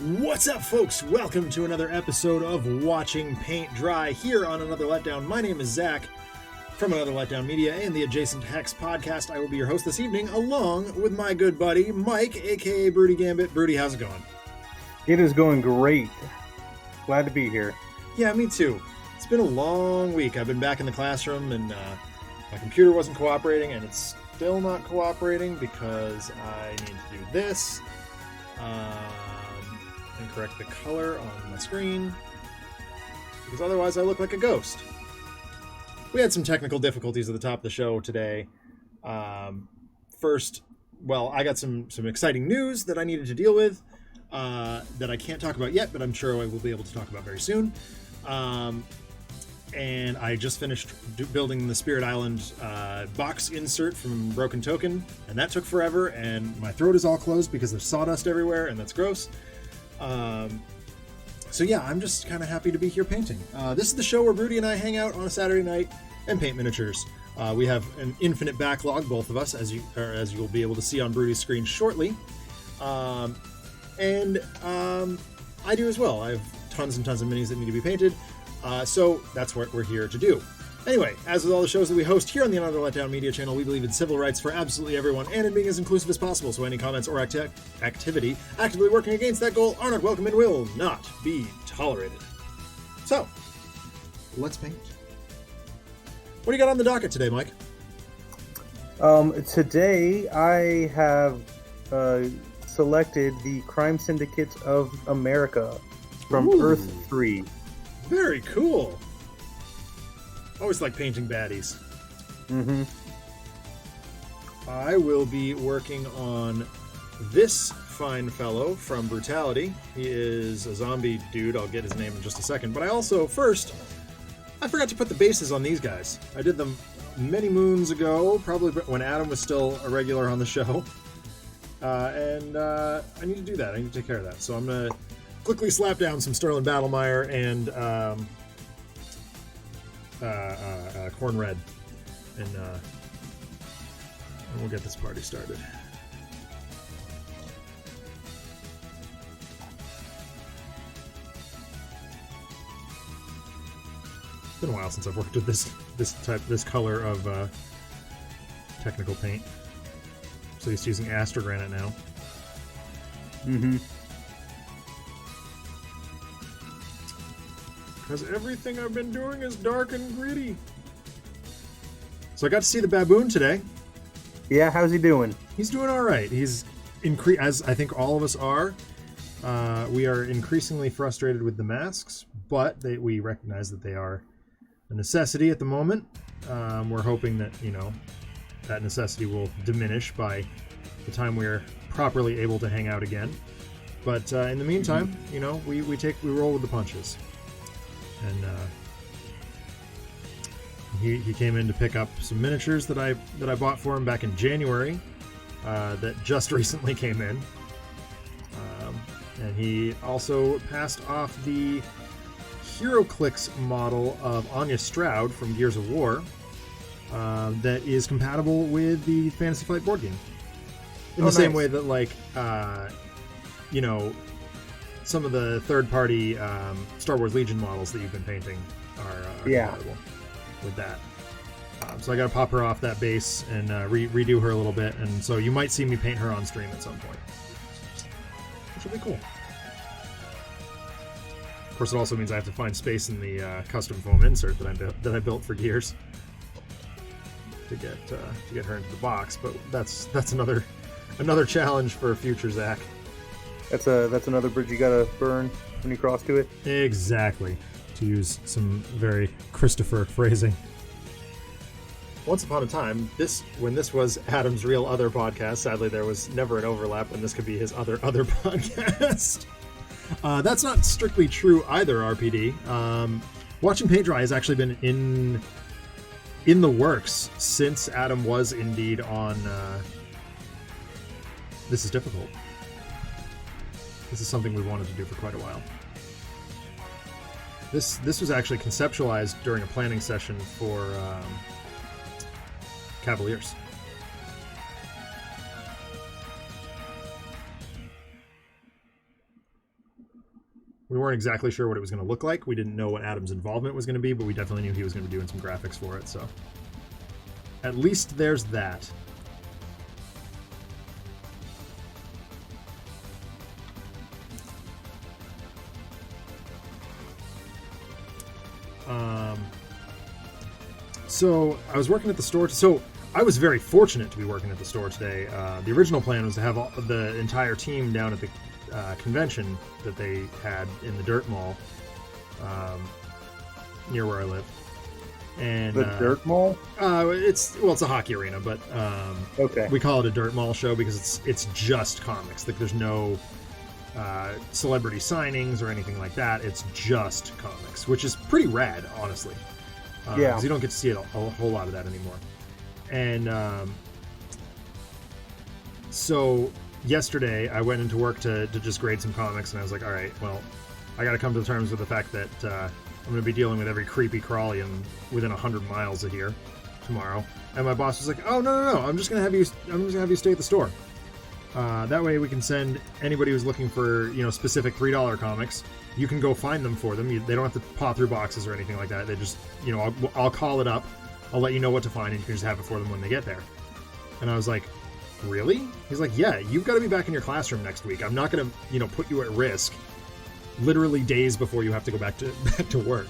What's up, folks? Welcome to another episode of Watching Paint Dry here on Another Letdown. My name is Zach from Another Letdown Media and the Adjacent Hex podcast. I will be your host this evening, along with my good buddy Mike, aka Broody Gambit. Broody, how's it going? It is going great. Glad to be here. Yeah, me too. It's been a long week. I've been back in the classroom and my computer wasn't cooperating, and it's still not cooperating because I need to do this. And correct the color on my screen, because otherwise I look like a ghost. We had some technical difficulties at the top of the show today. First, I got some exciting news that I needed to deal with that I can't talk about yet, but I'm sure I will be able to talk about very soon. And I just finished building the Spirit Island box insert from Broken Token, and that took forever, and my throat is all closed because there's sawdust everywhere, and that's gross. So yeah, I'm just kind of happy to be here painting. This is the show where Broody and I hang out on a Saturday night and paint miniatures. We have an infinite backlog, both of us, as you'll be able to see on Broody's screen shortly. And I do as well. I have tons and tons of minis that need to be painted. So that's what we're here to do. Anyway, as with all the shows that we host here on the Another Letdown Media channel, we believe in civil rights for absolutely everyone and in being as inclusive as possible, so any comments or activity actively working against that goal are not welcome and will not be tolerated. So, let's paint. What do you got on the docket today, Mike? Today I have selected the Crime Syndicate of America from Earth 3. Very cool. Always like painting baddies. Mm-hmm. I will be working on this fine fellow from Brutality. He is a zombie dude. I'll get his name in just a second. But I forgot to put the bases on these guys. I did them many moons ago, probably when Adam was still a regular on the show. And I need to do that. I need to take care of that. So I'm going to quickly slap down some Sterling Battlemeyer and Corn Red, and we'll get this party started. It's been a while since I've worked with this color of technical paint. So he's using Aster Granite now. Mm-hmm. Because everything I've been doing is dark and gritty. So I got to see the baboon today. Yeah, how's he doing? He's doing all right. He's as I think all of us are. We are increasingly frustrated with the masks, but we recognize that they are a necessity at the moment. We're hoping that that necessity will diminish by the time we're properly able to hang out again. But in the meantime, we roll with the punches. And he came in to pick up some miniatures that I bought for him back in January that just recently came in. And he also passed off the HeroClix model of Anya Stroud from Gears of War that is compatible with the Fantasy Flight board game. In the same way that, some of the third-party Star Wars Legion models that you've been painting are compatible with that. So I got to pop her off that base and redo her a little bit, and so you might see me paint her on stream at some point, which will be cool. Of course, it also means I have to find space in the custom foam insert that I built for Gears to get her into the box, but that's another challenge for future Zach. That's another bridge you gotta burn when you cross to it. Exactly, to use some very Christopher phrasing. Once upon a time, when this was Adam's real other podcast, sadly there was never an overlap, and this could be his other podcast. That's not strictly true either, RPD. Watching Paint Dry has actually been in the works since Adam was indeed on This Is Difficult. This is something we wanted to do for quite a while. This was actually conceptualized during a planning session for Cavaliers. We weren't exactly sure what it was going to look like. We didn't know what Adam's involvement was going to be, but we definitely knew he was going to be doing some graphics for it. So at least there's that. So I was working at the store. So I was very fortunate to be working at the store today. The original plan was to have the entire team down at the convention that they had in the Dirt Mall near where I live. And The Dirt Mall? It's a hockey arena, but Okay. we call it a Dirt Mall show because it's just comics. Like there's no celebrity signings or anything like that. It's just comics, which is pretty rad, honestly. Yeah. Because you don't get to see a whole lot of that anymore. And so yesterday I went into work to just grade some comics, and I was like, all right, well, I got to come to terms with the fact that I'm going to be dealing with every creepy crawly within 100 miles of here tomorrow. And my boss was like, oh, no, I'm just going to have you stay at the store. That way we can send anybody who's looking for, specific $3 comics. You can go find them for them. They don't have to paw through boxes or anything like that. They just, I'll call it up. I'll let you know what to find, and you can just have it for them when they get there. And I was like, really? He's like, yeah, you've got to be back in your classroom next week. I'm not going to, put you at risk literally days before you have to go back to work.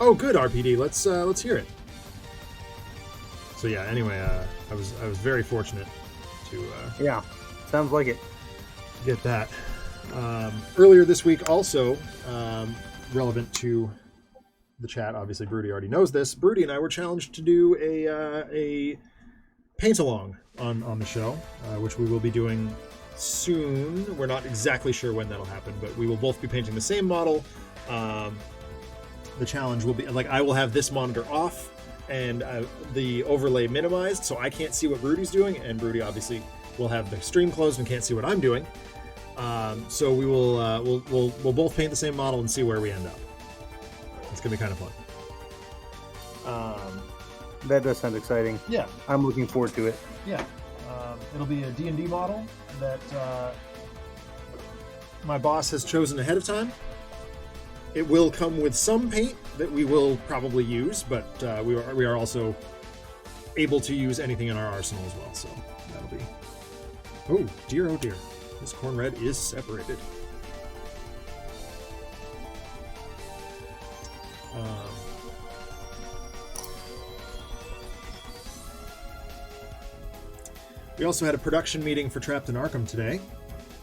Oh, good, RPD. Let's hear it. So yeah, anyway, I was very fortunate to Yeah, sounds like it. get that. Earlier this week, also relevant to the chat. Obviously, Broody already knows this. Broody and I were challenged to do a paint along on the show, which we will be doing soon. We're not exactly sure when that'll happen, but we will both be painting the same model. The challenge will be I will have this monitor off and the overlay minimized, so I can't see what Broody's doing, and Broody obviously will have the stream closed and can't see what I'm doing. So we will we'll both paint the same model and see where we end up. It's gonna be kind of fun. That does sound exciting. Yeah, I'm looking forward to it. yeah. It'll be a D&D model that my boss has chosen ahead of time. It will come with some paint that we will probably use, but we are also able to use anything in our arsenal as well. So that'll be. Oh dear! This corn red is separated. We also had a production meeting for Trapped in Arkham today,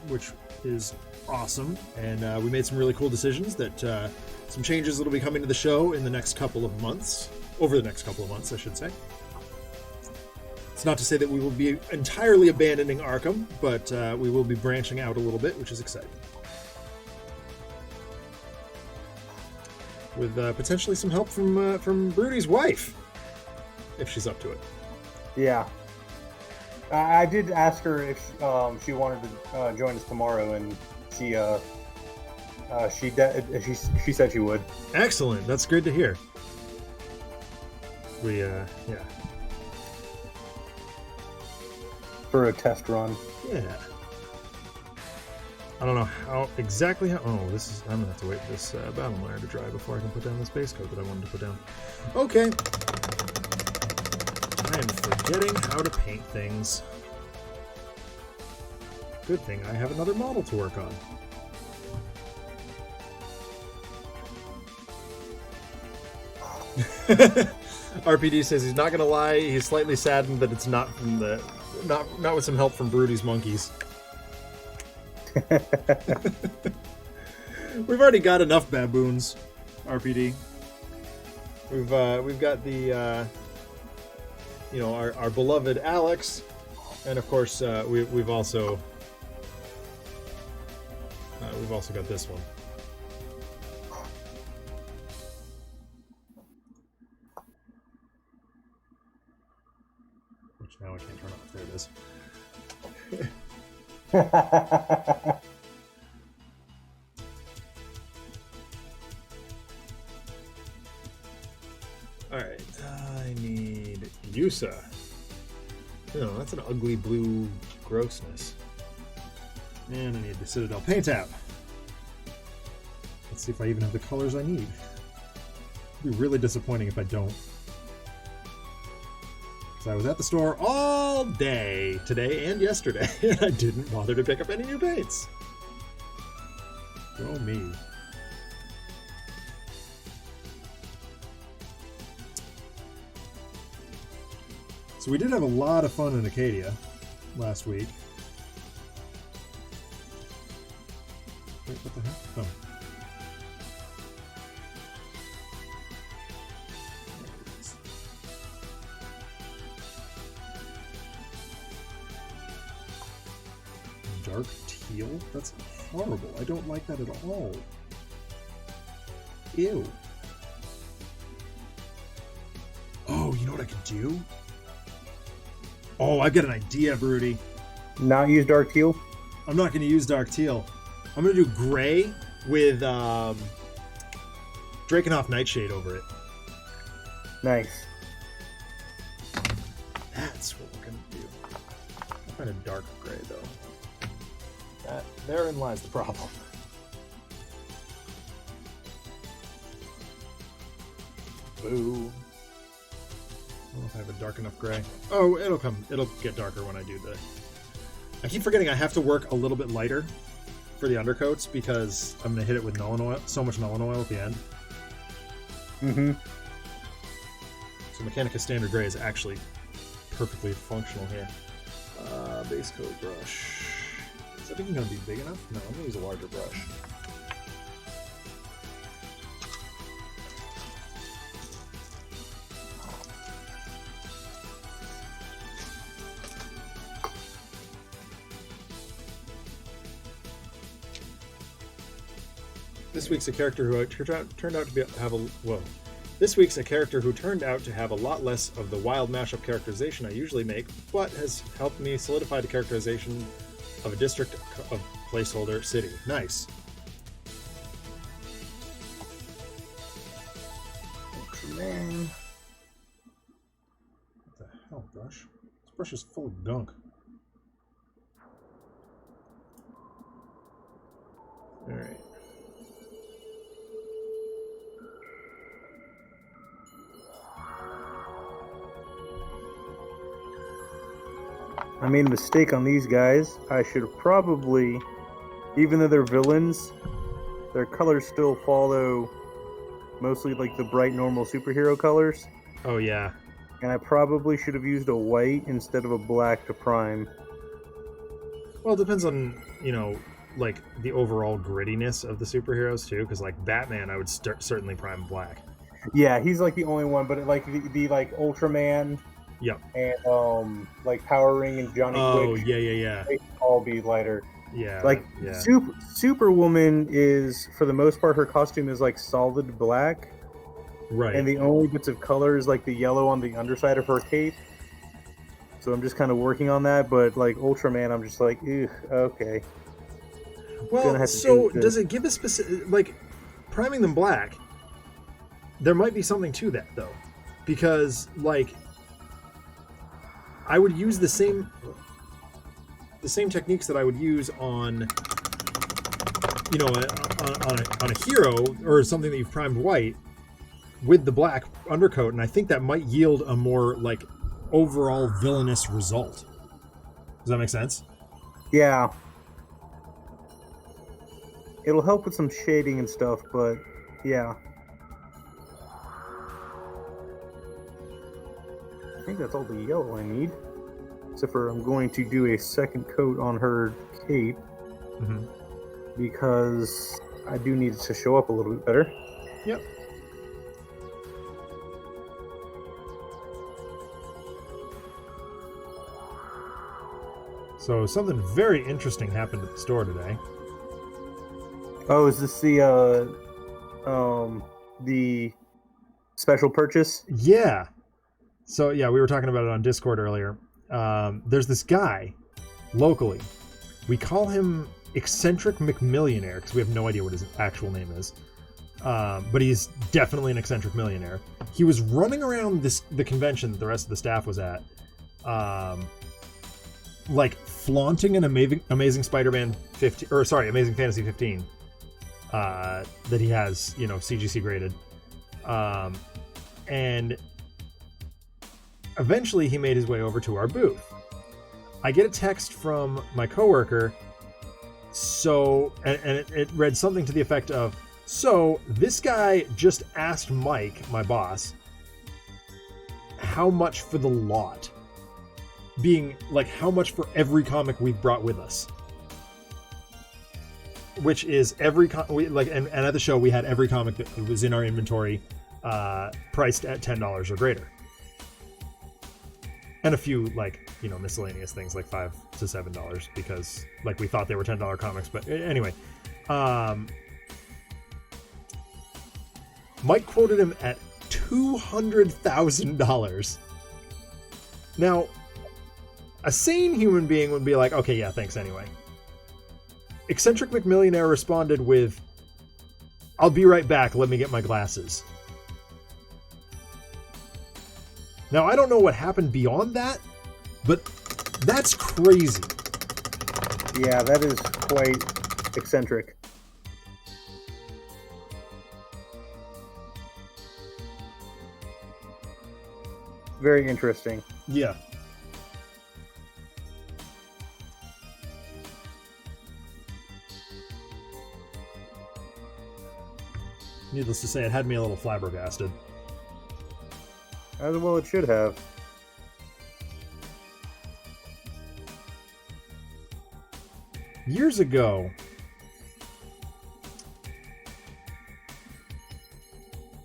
which is awesome, and we made some really cool decisions that some changes that'll be coming to the show in the next couple of months, over the next couple of months, I should say. It's not to say that we will be entirely abandoning Arkham, but we will be branching out a little bit, which is exciting. With potentially some help from Broody's wife, if she's up to it. Yeah. I did ask her if she wanted to join us tomorrow, and she said she would. Excellent. That's good to hear. Yeah. For a test run. Yeah. I don't know how exactly how. Oh, I'm gonna have to wait for this battle mire to dry before I can put down this base coat that I wanted to put down. Okay. I am forgetting how to paint things. Good thing I have another model to work on. RPD says he's not gonna lie, he's slightly saddened that it's not from not with some help from Broody's monkeys. We've already got enough baboons, RPD. We've got the our beloved Alex, and of course we've also got this one. Which now I can't turn off. There it is. Alright, I need Yusa. No, that's an ugly blue grossness. And I need the Citadel paint app. Let's see if I even have the colors I need. It'd be really disappointing if I don't. Because I was at the store all day, today and yesterday, and I didn't bother to pick up any new paints. Go me. So we did have a lot of fun in Acadia last week. Wait, what the heck? Oh. Dark teal? That's horrible. I don't like that at all. Ew. Oh, you know what I could do? Oh, I've got an idea, Broody. Not use dark teal? I'm not going to use dark teal. I'm going to do gray with Drakenhof Nightshade over it. Nice. That's what we're going to do. I'll find a dark gray, though. Therein lies the problem. Boo. I don't know if I have a dark enough gray. Oh, it'll come. It'll get darker when I do the... I keep forgetting I have to work a little bit lighter for the undercoats because I'm going to hit it with Nuln Oil, so much Nuln Oil at the end. Mm-hmm. So Mechanica Standard Gray is actually perfectly functional here. Base coat brush. Is that even going to be big enough? No, I'm going to use a larger brush. This week's a character who turned out to have a whoa. This week's a character who turned out to have a lot less of the wild mashup characterization I usually make, but has helped me solidify the characterization of a district of placeholder city. Nice. Man. What the hell, brush? This brush is full of gunk. Alright. I made a mistake on these guys. I should have probably, even though they're villains, their colors still follow mostly like the bright normal superhero colors. Oh yeah. And I probably should have used a white instead of a black to prime. Well, it depends on, you know, like the overall grittiness of the superheroes too, because like Batman I would certainly prime black. Yeah, he's like the only one, but like the like Ultraman. Yep. And like Power Ring and Johnny Quick. Oh yeah. They all be lighter. Yeah. Like yeah. Superwoman is, for the most part, her costume is like solid black. Right. And the only bits of color is like the yellow on the underside of her cape. So I'm just kind of working on that. But like Ultraman, I'm just like, ew, okay. Well, so does it give a specific, like, priming them black? There might be something to that though, because like I would use the same techniques that I would use on, you know, on a hero or something that you've primed white with the black undercoat, and I think that might yield a more like overall villainous result. Does that make sense? Yeah. It'll help with some shading and stuff, but yeah. I think that's all the yellow I need. Except for I'm going to do a second coat on her cape. Mm-hmm. Because I do need it to show up a little bit better. Yep. So something very interesting happened at the store today. Oh, is this the special purchase? Yeah. So yeah, we were talking about it on Discord earlier. There's this guy locally. We call him Eccentric McMillionaire because we have no idea what his actual name is. But he's definitely an eccentric millionaire. He was running around the convention that the rest of the staff was at, like flaunting an Amazing Spider-Man 15, or sorry, Amazing Fantasy 15, that he has, CGC graded, and eventually he made his way over to our booth. I get a text from my coworker, and it read something to the effect of, so this guy just asked Mike, my boss, how much for the lot, being like how much for every comic we've brought with us, which is and at the show we had every comic that was in our inventory priced at $10 or greater, and a few miscellaneous things like $5 to $7 because we thought they were $10 comics. But anyway, Mike quoted him at $200,000. Now, a sane human being would be like, okay, yeah, thanks anyway. Eccentric McMillionaire responded with, I'll be right back, let me get my glasses. Now, I don't know what happened beyond that, but that's crazy. Yeah, that is quite eccentric. Very interesting. Yeah. Needless to say, it had me a little flabbergasted. As well it should have. Years ago,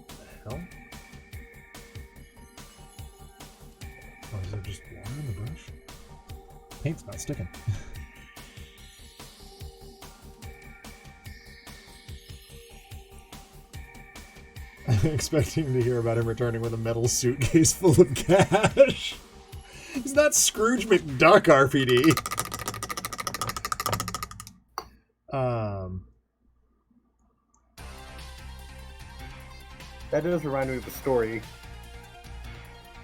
what the hell? Oh, is there just water in the brush? Paint's not sticking. I'm expecting to hear about him returning with a metal suitcase full of cash. He's not Scrooge McDuck, RPD. That does remind me of a story.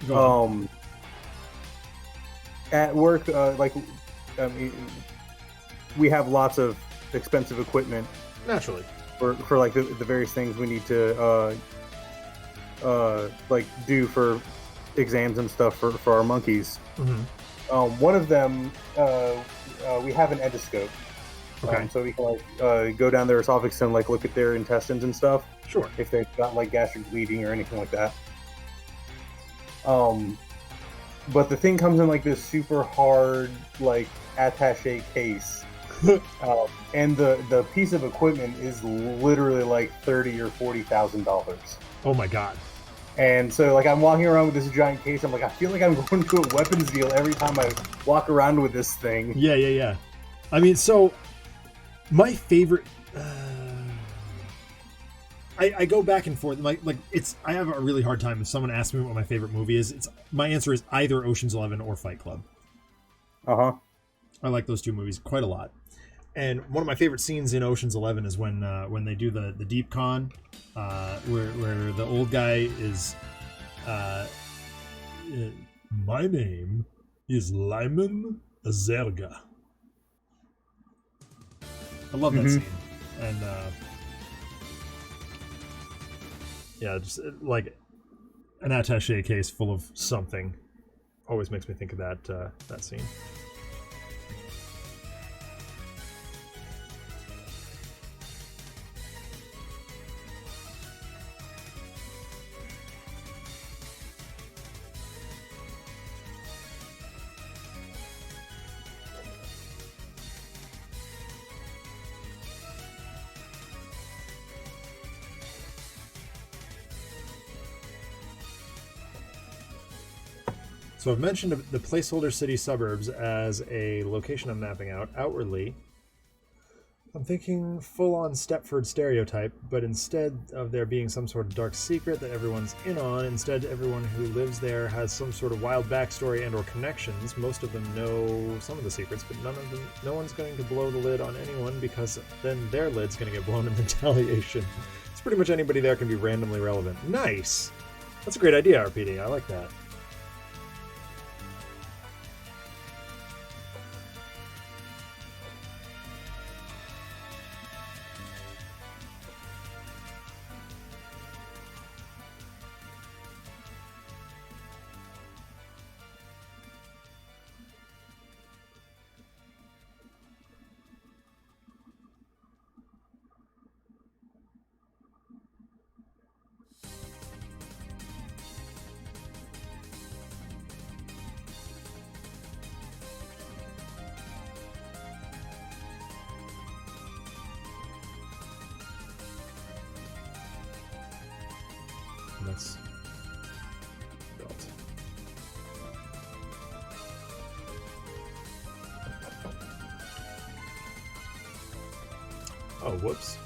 Go on. At work, we have lots of expensive equipment. Naturally. For the various things we need to do for exams and stuff for our monkeys. Mm-hmm. One of them, we have an endoscope. Okay. So we can go down their esophagus and look at their intestines and stuff. Sure. If they've got gastric bleeding or anything like that. But the thing comes in this super hard attaché case. And the piece of equipment is literally $30,000 or $40,000. Oh my god! And so I'm walking around with this giant case. I'm I feel like I'm going to a weapons deal every time I walk around with this thing. Yeah. I mean, so my favorite. I go back and forth. I have a really hard time if someone asks me what my favorite movie is. My answer is either Ocean's 11 or Fight Club. I like those two movies quite a lot. And one of my favorite scenes in Ocean's 11 is when they do the deep con, where the old guy is, my name is Lyman Azerga. I love that scene, and just an attaché case full of something always makes me think of that scene. So I've mentioned the placeholder city suburbs as a location I'm mapping out outwardly. I'm thinking full-on Stepford stereotype, but instead of there being some sort of dark secret that everyone's in on, instead everyone who lives there has some sort of wild backstory and or connections. Most of them know some of the secrets, but no one's going to blow the lid on anyone, because then their lid's going to get blown in retaliation. It's pretty much anybody there can be randomly relevant. Nice! That's a great idea, RPD. I like that. That's belt. Oh, whoops.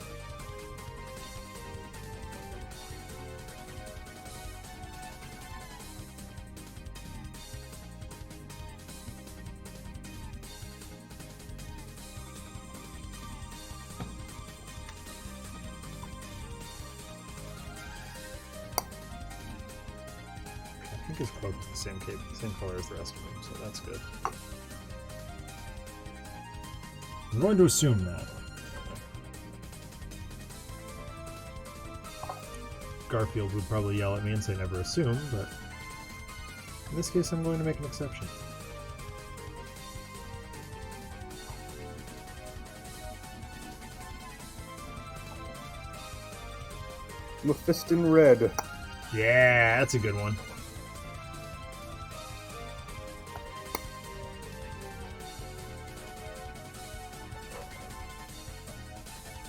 I think his cloak is the same color as the rest of him, so that's good. I'm going to assume that. Garfield would probably yell at me and say never assume, but in this case I'm going to make an exception. Mephiston Red. Yeah, that's a good one.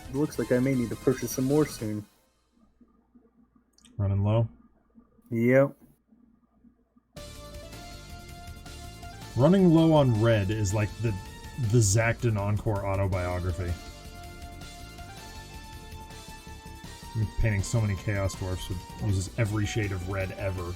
It looks like I may need to purchase some more soon. Running low. Yep. Running low on red is like the Zacton Encore autobiography. I'm painting so many Chaos Dwarfs with uses every shade of red ever.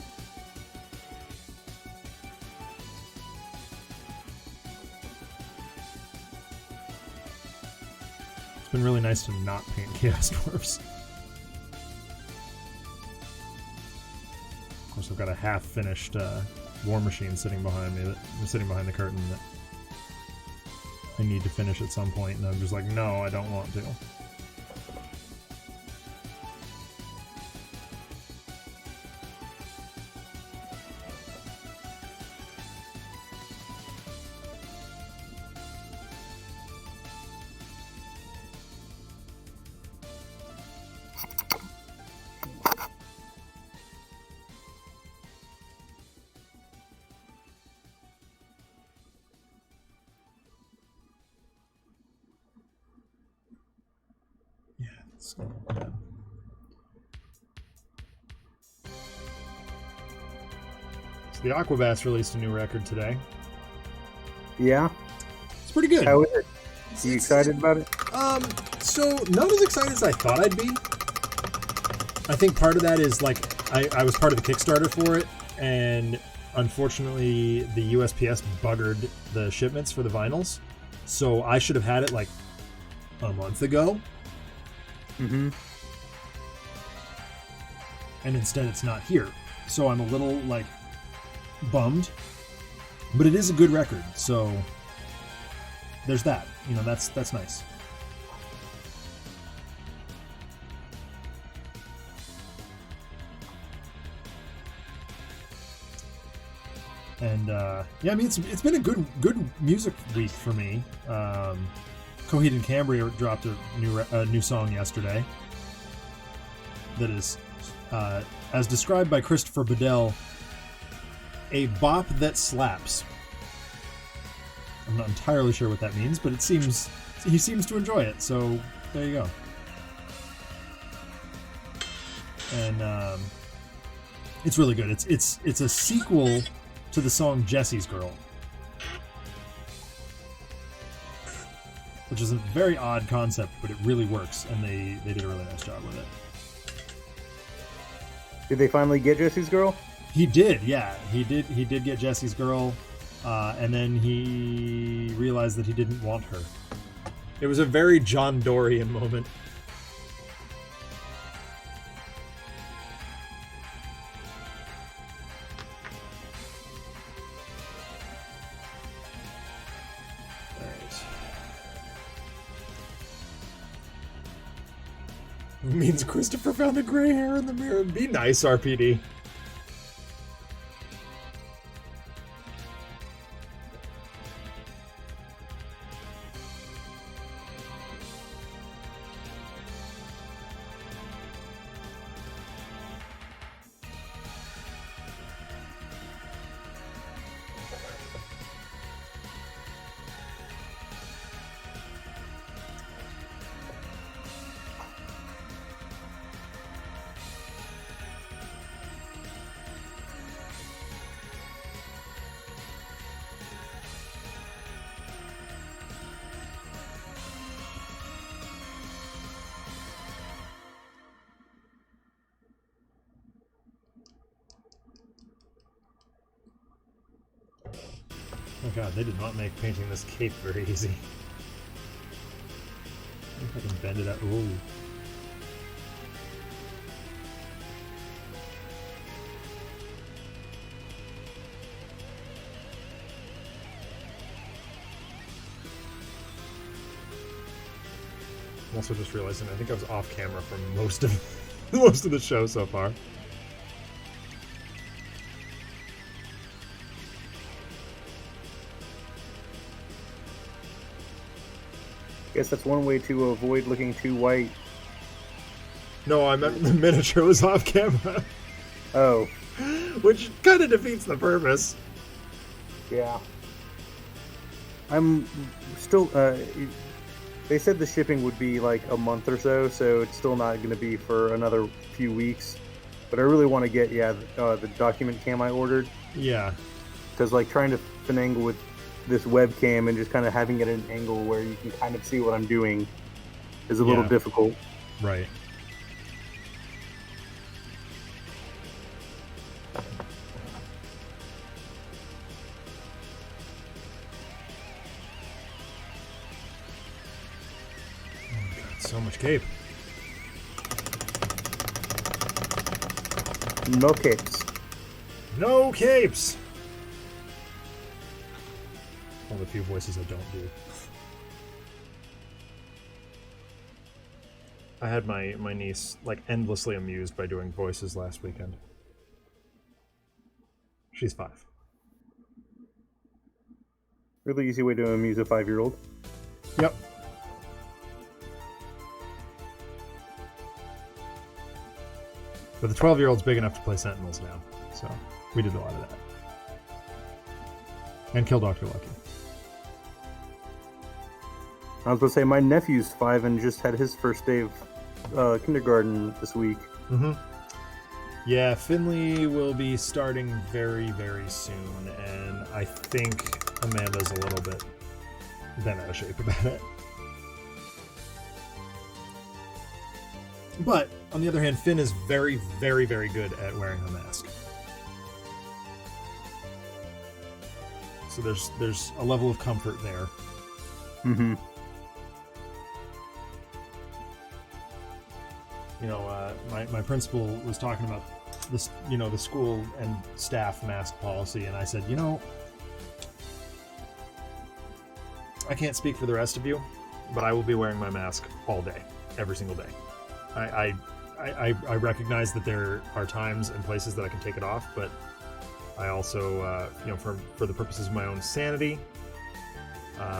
It's been really nice to not paint Chaos Dwarfs. Of course, I've got a half-finished War Machine sitting behind me, sitting behind the curtain that I need to finish at some point, and I'm just like, no, I don't want to. So, yeah. So the Aquabats released a new record today. Yeah? It's pretty good. How is it? Are you excited about it? So not as excited as I thought I'd be. I think part of that is, like, I was part of the Kickstarter for it, and unfortunately the USPS buggered the shipments for the vinyls. So I should have had it, like, a month ago. Mm-hmm. And instead it's not here. So I'm a little, like, bummed. But it is a good record, so there's that. You know, that's nice. And yeah, I mean, it's been a good music week for me. Coheed and Cambria dropped a new song yesterday that is, as described by Christopher Bedell, a bop that slaps. I'm not entirely sure what that means, but he seems to enjoy it, so there you go. And it's really good. It's a sequel to the song Jesse's Girl, which is a very odd concept, but it really works, and they did a really nice job with it. Did they finally get Jesse's Girl? He did, yeah. He did get Jesse's Girl, and then he realized that he didn't want her. It was a very John Dorian moment. Means Christopher found a gray hair in the mirror. Be nice, RPD. Oh god, they did not make painting this cape very easy. I think I can bend it out. Ooh. I'm also just realizing I think I was off camera for most of the show so far. Guess that's one way to avoid looking too white. No, I meant the miniature was off camera. Oh. Which kind of defeats the purpose. Yeah. I'm still, they said the shipping would be like a month or so it's still not going to be for another few weeks. But I really want to get, the document cam I ordered. Yeah. Because, like, trying to finagle with this webcam and just kind of having it at an angle where you can kind of see what I'm doing is a little difficult. Right. So much cape. No capes. No capes! One of the few voices I don't do. I had my niece, like, endlessly amused by doing voices last weekend. She's 5. Really easy way to amuse a 5-year-old. Yep. But the 12-year-old's big enough to play Sentinels now, so we did a lot of that. And kill Dr. Lucky. I was going to say, my nephew's 5 and just had his first day of kindergarten this week. Mm-hmm. Yeah, Finley will be starting very, very soon, and I think Amanda's a little bit bent out of shape about it. But, on the other hand, Finn is very, very, very good at wearing a mask. So there's a level of comfort there. Mm-hmm. You know, my principal was talking about this, you know, the school and staff mask policy, and I said, you know, I can't speak for the rest of you, but I will be wearing my mask all day, every single day. I recognize that there are times and places that I can take it off, but I also, you know, for the purposes of my own sanity,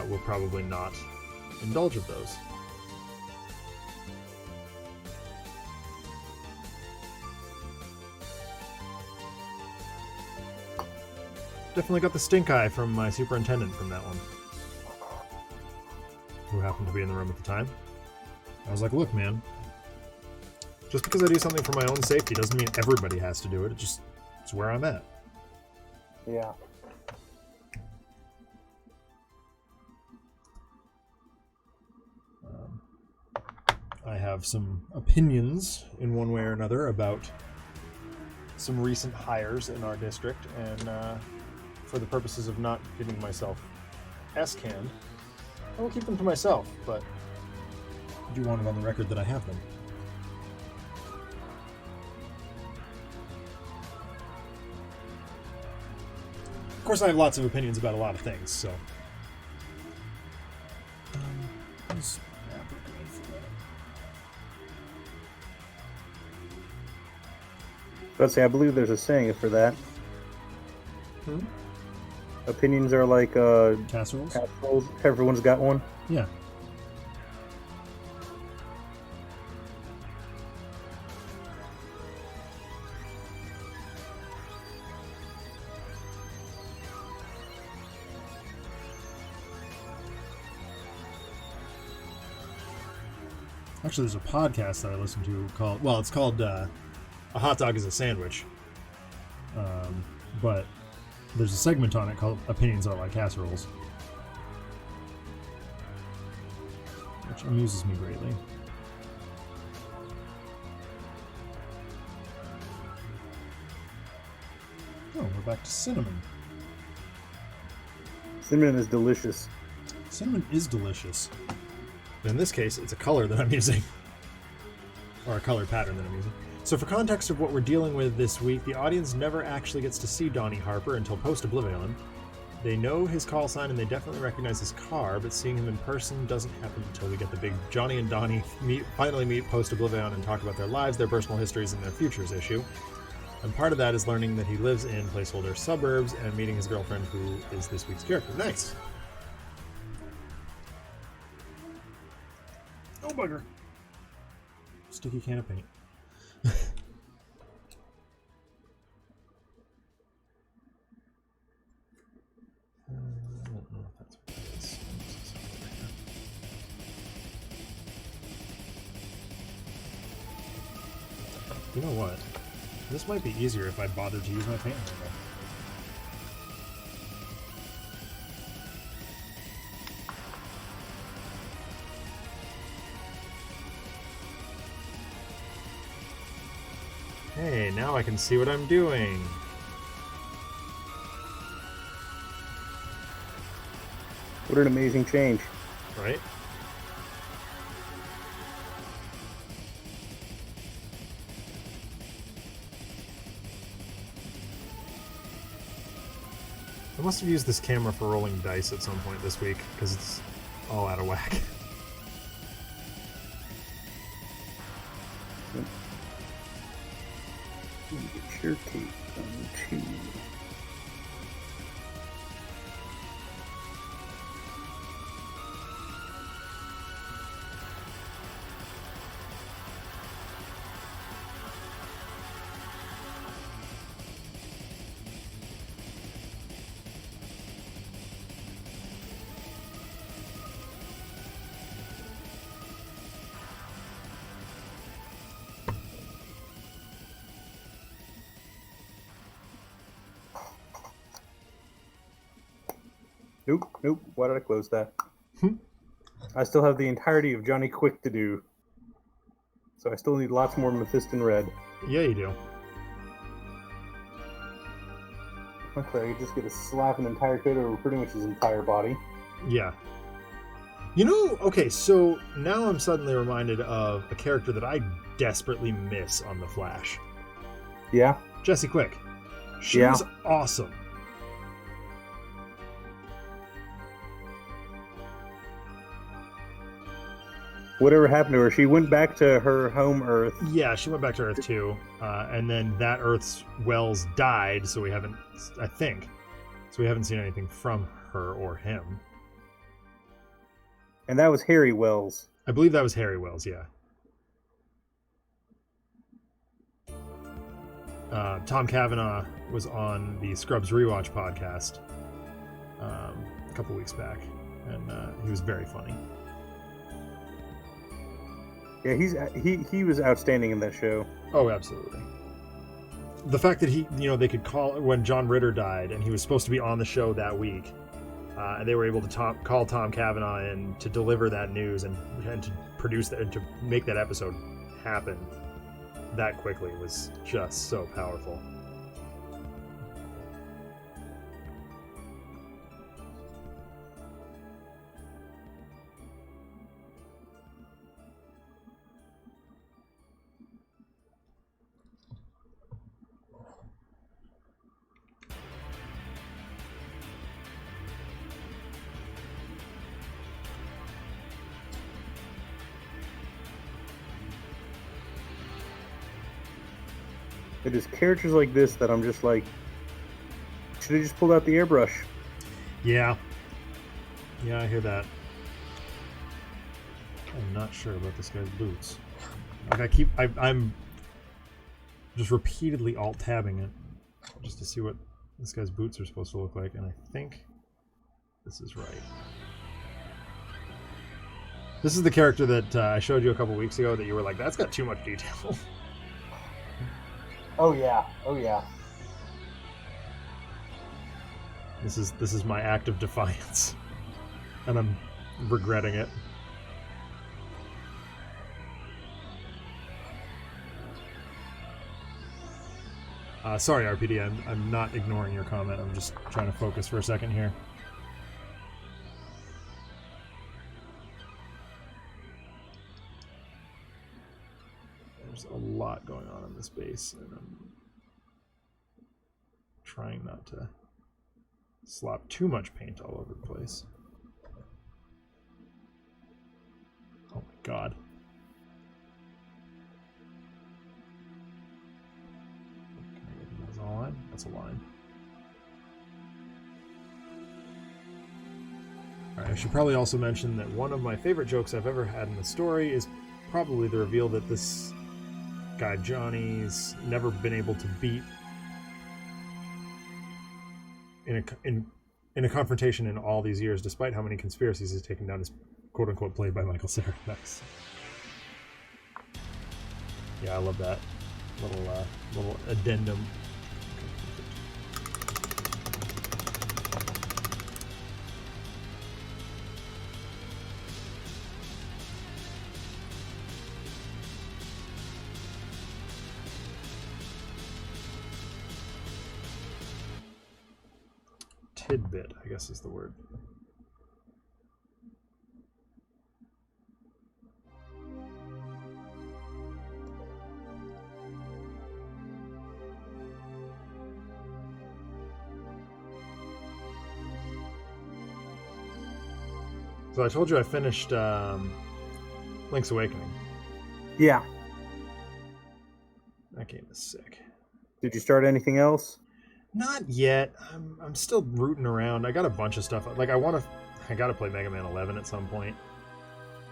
will probably not indulge of those. Definitely got the stink eye from my superintendent from that one, who happened to be in the room at the time. I was like, look, man, just because I do something for my own safety doesn't mean everybody has to do it. It's where I'm at. Yeah. I have some opinions in one way or another about some recent hires in our district, and for the purposes of not getting myself S-canned, I will keep them to myself, but I do want it on the record that I have them. Of course, I have lots of opinions about a lot of things, so... Let's say, I believe there's a saying for that. Hmm? Opinions are like Casseroles? casseroles. Everyone's got one. Yeah. Actually, there's a podcast that I listen to called, well, it's called A Hot Dog is a Sandwich. But there's a segment on it called Opinions Are Like Casseroles, which amuses me greatly. Oh, we're back to cinnamon. Cinnamon is delicious. Cinnamon is delicious. But in this case, it's a color that I'm using. Or a color pattern that I'm using. So for context of what we're dealing with this week, the audience never actually gets to see Donnie Harper until post-Oblivion. They know his call sign and they definitely recognize his car, but seeing him in person doesn't happen until we get the big Johnny and Donnie finally meet post-Oblivion and talk about their lives, their personal histories, and their futures issue. And part of that is learning that he lives in placeholder suburbs and meeting his girlfriend, who is this week's character. Nice. Oh, bugger. Sticky can of paint. I don't know if that's what that is. You know what? This might be easier if I bothered to use my paint remover. Hey, now I can see what I'm doing. What an amazing change. Right? I must have used this camera for rolling dice at some point this week, because it's all out of whack. Get your tape on too. Nope. Why did I close that? I still have the entirety of Johnny Quick to do. So I still need lots more Mephiston Red. Yeah, you do. Okay, I could just get to slap an entire coat over pretty much his entire body. Yeah. You know, okay, so now I'm suddenly reminded of a character that I desperately miss on The Flash. Yeah? Jessie Quick. She was awesome. Whatever happened to her, she went back to her home Earth. Yeah, she went back to Earth too. And then that Earth's Wells died, so we haven't, I think, so we haven't seen anything from her or him. And that was Harry Wells. I believe that was Harry Wells, yeah. Tom Cavanaugh was on the Scrubs Rewatch podcast a couple weeks back, and he was very funny. Yeah, he was outstanding in that show. Oh, absolutely. The fact that they could call when John Ritter died, and he was supposed to be on the show that week, and they were able to call Tom Cavanaugh in to deliver that news and to produce that and to make that episode happen that quickly was just so powerful. It is characters like this that I'm just like, should have just pulled out the airbrush. Yeah, I hear that. I'm not sure about this guy's boots. Like I'm just repeatedly alt-tabbing it just to see what this guy's boots are supposed to look like, and I think this is right. This is the character that I showed you a couple weeks ago that you were like, that's got too much detail. Oh yeah. This is my act of defiance, and I'm regretting it. Sorry, RPD, I'm not ignoring your comment. I'm just trying to focus for a second here. There's a lot going on in this base, and I'm trying not to slop too much paint all over the place. Oh my god. Can I get those all line? That's a line. Alright, I should probably also mention that one of my favorite jokes I've ever had in the story is probably the reveal that this guy Johnny's never been able to beat in a confrontation in all these years, despite how many conspiracies he's taken down, is quote unquote played by Michael Cera. Nice. Yeah, I love that little addendum. Tidbit, I guess is the word. So I told you I finished Link's Awakening. Yeah. That game is sick. Did you start anything else? Not yet. I'm still rooting around. I got a bunch of stuff. Like I gotta play Mega Man 11 at some point.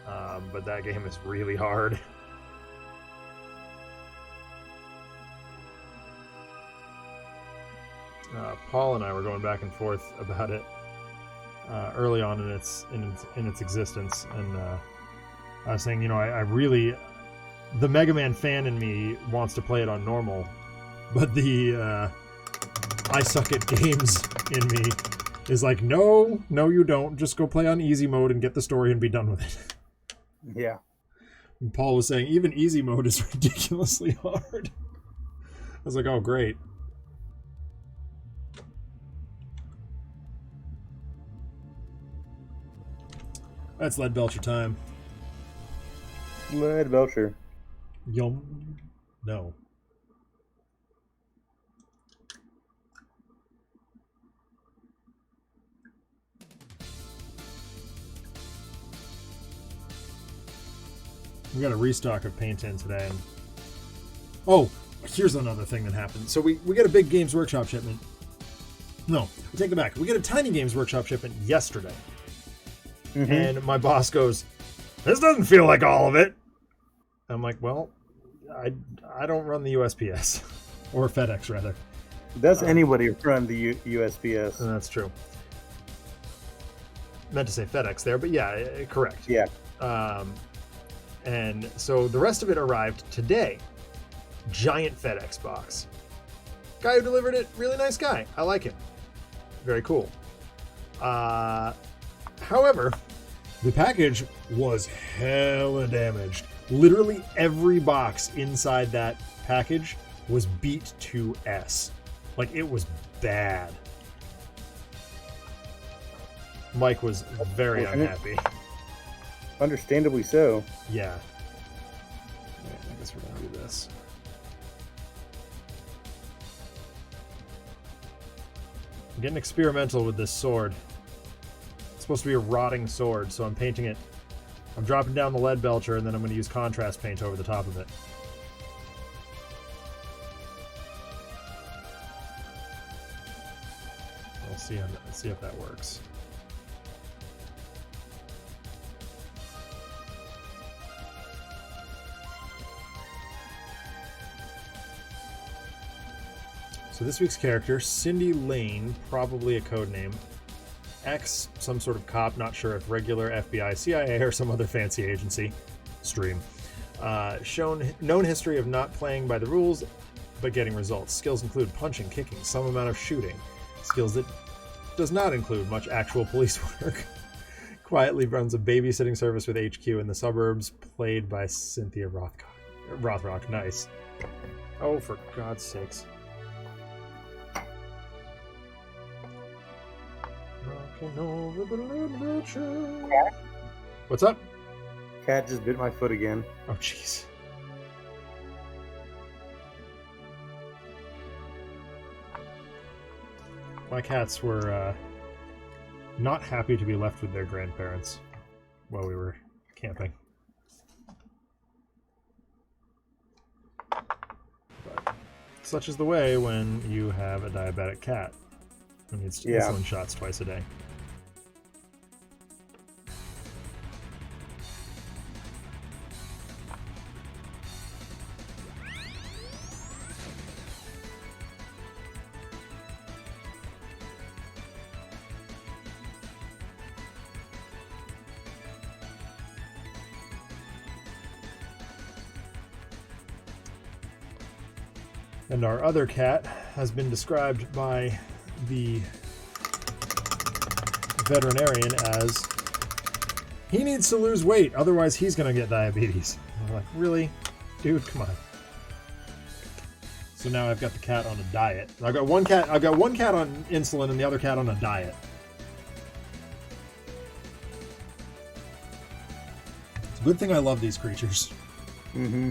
But that game is really hard. Paul and I were going back and forth about it early on in its existence, and I was saying, you know, I really, the Mega Man fan in me wants to play it on normal, but the I suck at games in me is like, no, you don't. Just go play on easy mode and get the story and be done with it. Yeah. And Paul was saying even easy mode is ridiculously hard. I was like, oh, great. That's Lead Belcher time. Lead Belcher. Yum. No. We got a restock of paint in today. And... oh, here's another thing that happened. So we get a big Games Workshop shipment. No, I take it back. We get a tiny Games Workshop shipment yesterday. Mm-hmm. And my boss goes, this doesn't feel like all of it. I'm like, well, I don't run the USPS. Or FedEx, rather. Does anybody run the USPS? That's true. Meant to say FedEx there, but yeah, correct. Yeah. And so the rest of it arrived today. Giant FedEx box. Guy who delivered it, really nice guy. I like him. Very cool. However, the package was hella damaged. Literally every box inside that package was beat to S. Like, it was bad. Mike was very unhappy. Understandably so. Yeah. Right, I guess we're gonna do this. I'm getting experimental with this sword. It's supposed to be a rotting sword, so I'm painting it. I'm dropping down the Lead Belcher, and then I'm going to use contrast paint over the top of it. Let's see if that works. So this week's character, Cindy Lane, probably a code name. X, some sort of cop, not sure if regular FBI, CIA, or some other fancy agency. Stream. Known history of not playing by the rules, but getting results. Skills include punching, kicking, some amount of shooting. Skills that does not include much actual police work. Quietly runs a babysitting service with HQ in the suburbs, played by Cynthia Rothrock. Nice. Oh, for God's sakes. Over the Lead Belcher. What's up? Cat just bit my foot again. Oh, jeez. My cats were not happy to be left with their grandparents while we were camping. But such is the way when you have a diabetic cat who needs insulin shots twice a day. And our other cat has been described by the veterinarian as, he needs to lose weight, otherwise he's going to get diabetes. I'm like, really? Dude, come on. So now I've got the cat on a diet. I've got one cat on insulin and the other cat on a diet. It's a good thing I love these creatures. Mm-hmm.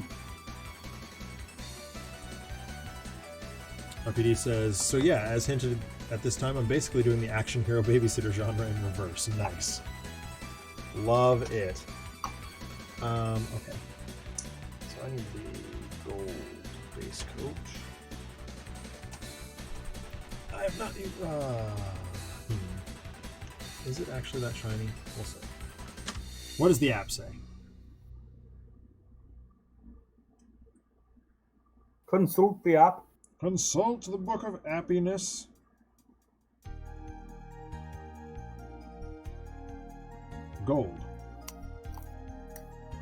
RPD says, so yeah, as hinted at this time, I'm basically doing the action hero babysitter genre in reverse. Nice. Love it. Okay. So I need the gold base coat. I have not... Is it actually that shiny? We'll see. What does the app say? Consult the app. Consult the Book of Appiness. Gold.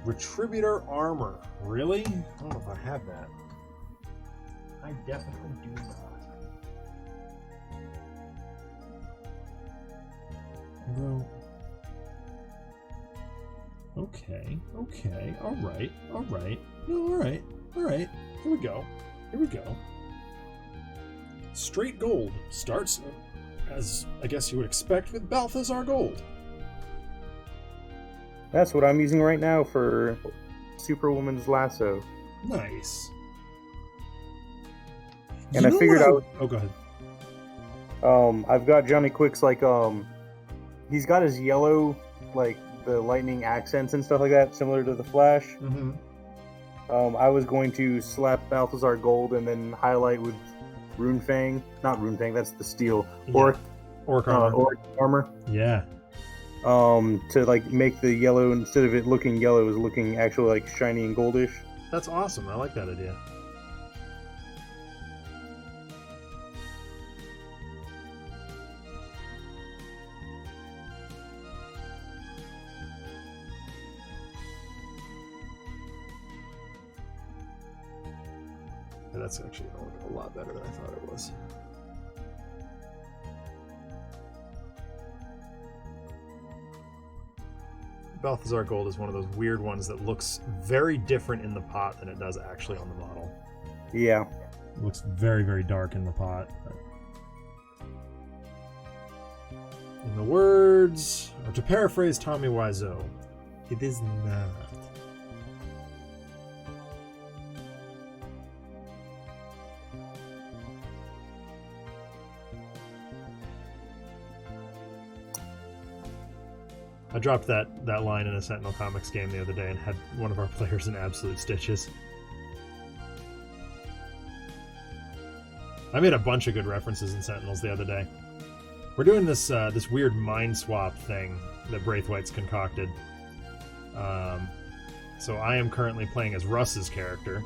Retributor armor. Really? I don't know if I have that. I definitely do not. Although... Okay, alright. No, alright. Here we go. Straight gold starts, as I guess you would expect, with Balthazar Gold. That's what I'm using right now for Superwoman's Lasso. Nice. And I figured out... Oh, go ahead. I've got Johnny Quick's, like, he's got his yellow, like, the lightning accents and stuff like that, similar to the Flash. Mm-hmm. I was going to slap Balthazar Gold and then highlight with Runefang. Not Runefang, that's the steel. Yeah. Orc armor. Orc armor. Yeah. To, like, make the yellow, instead of it looking yellow, is looking actually, like, shiny and goldish. That's awesome. I like that idea. That's actually a lot better than I thought it was. Balthazar Gold is one of those weird ones that looks very different in the pot than it does actually on the model. Yeah. It looks very, very dark in the pot. In the words, or to paraphrase Tommy Wiseau, it is not. I dropped that line in a Sentinel Comics game the other day and had one of our players in absolute stitches. I made a bunch of good references in Sentinels the other day. We're doing this this weird mind swap thing that Braithwaite's concocted. So I am currently playing as Russ's character.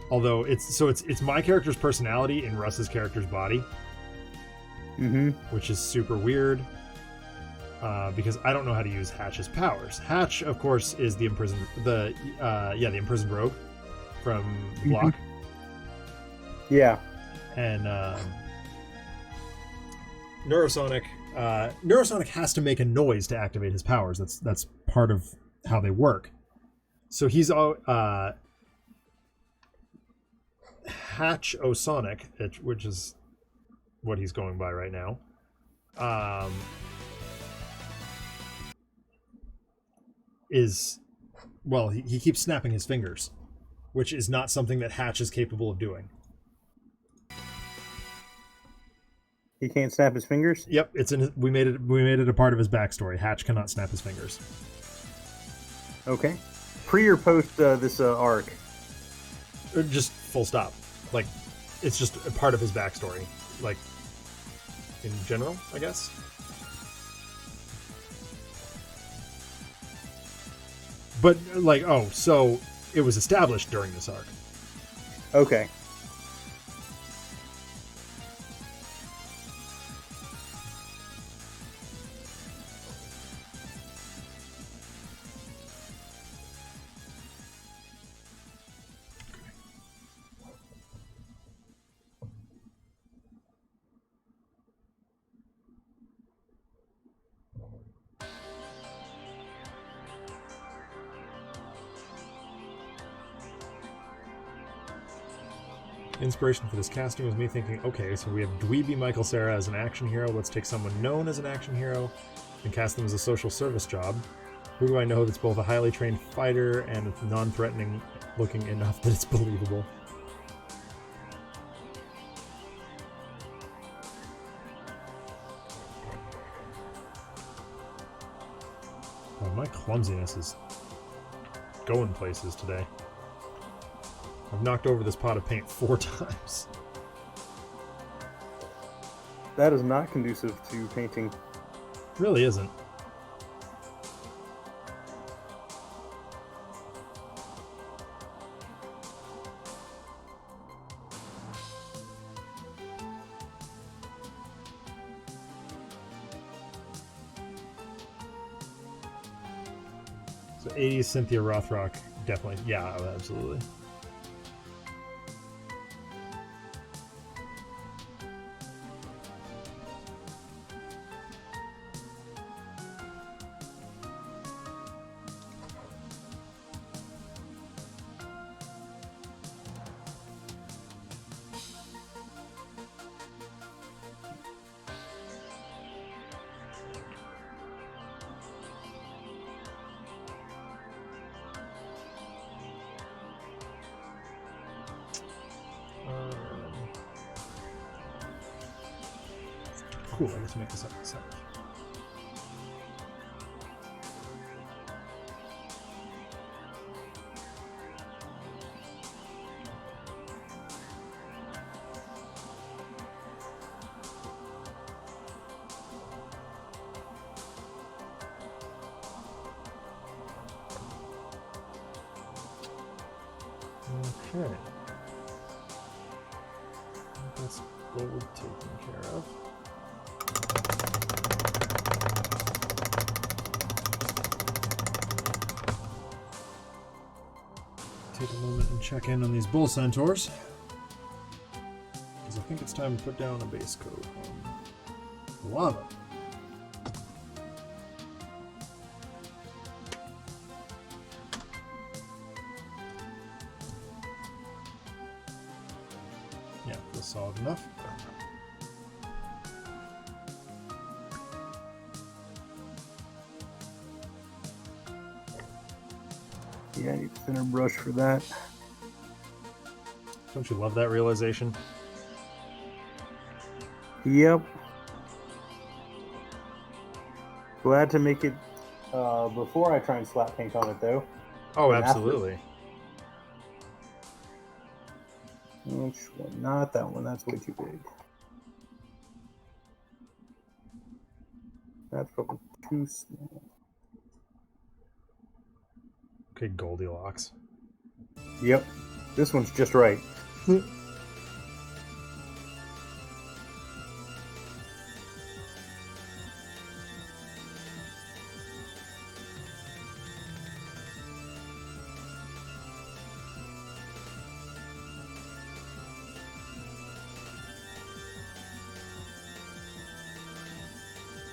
Although it's my character's personality in Russ's character's body. Mm-hmm. Which is super weird. Because I don't know how to use Hatch's powers. Hatch, of course, is the imprisoned rogue from Block. Yeah. And Neurosonic has to make a noise to activate his powers. That's part of how they work. So he's Hatch Osonic, which is what he's going by right now. He keeps snapping his fingers, which is not something that Hatch is capable of doing. He can't snap his fingers? Yep, it's in. We made it a part of his backstory. Hatch cannot snap his fingers. Okay. Pre or post this arc? Just full stop. Like, it's just a part of his backstory. Like, in general, I guess. But, like, oh, so it was established during this arc. Okay. Inspiration for this casting was me thinking, okay, so we have dweeby Michael Cera as an action hero. Let's take someone known as an action hero and cast them as a social service job. Who do I know that's both a highly trained fighter and non-threatening looking enough that it's believable? Oh, my clumsiness is going places today. I've knocked over this pot of paint 4 times. That is not conducive to painting. Really isn't. So 80s Cynthia Rothrock, definitely. Yeah, absolutely. Cool, I get to make this up myself. Okay. That's gold taken care of. Take a moment and check in on these bull centaurs, because I think it's time to put down a base coat on lava. Yeah, feels solid enough. Yeah, I need a thinner brush for that. Don't you love that realization? Yep. Glad to make it before I try and slap paint on it, though. Oh, And absolutely. Which one? Not that one. That's way too big. That's probably too small. Okay, Goldilocks. Yep. This one's just right.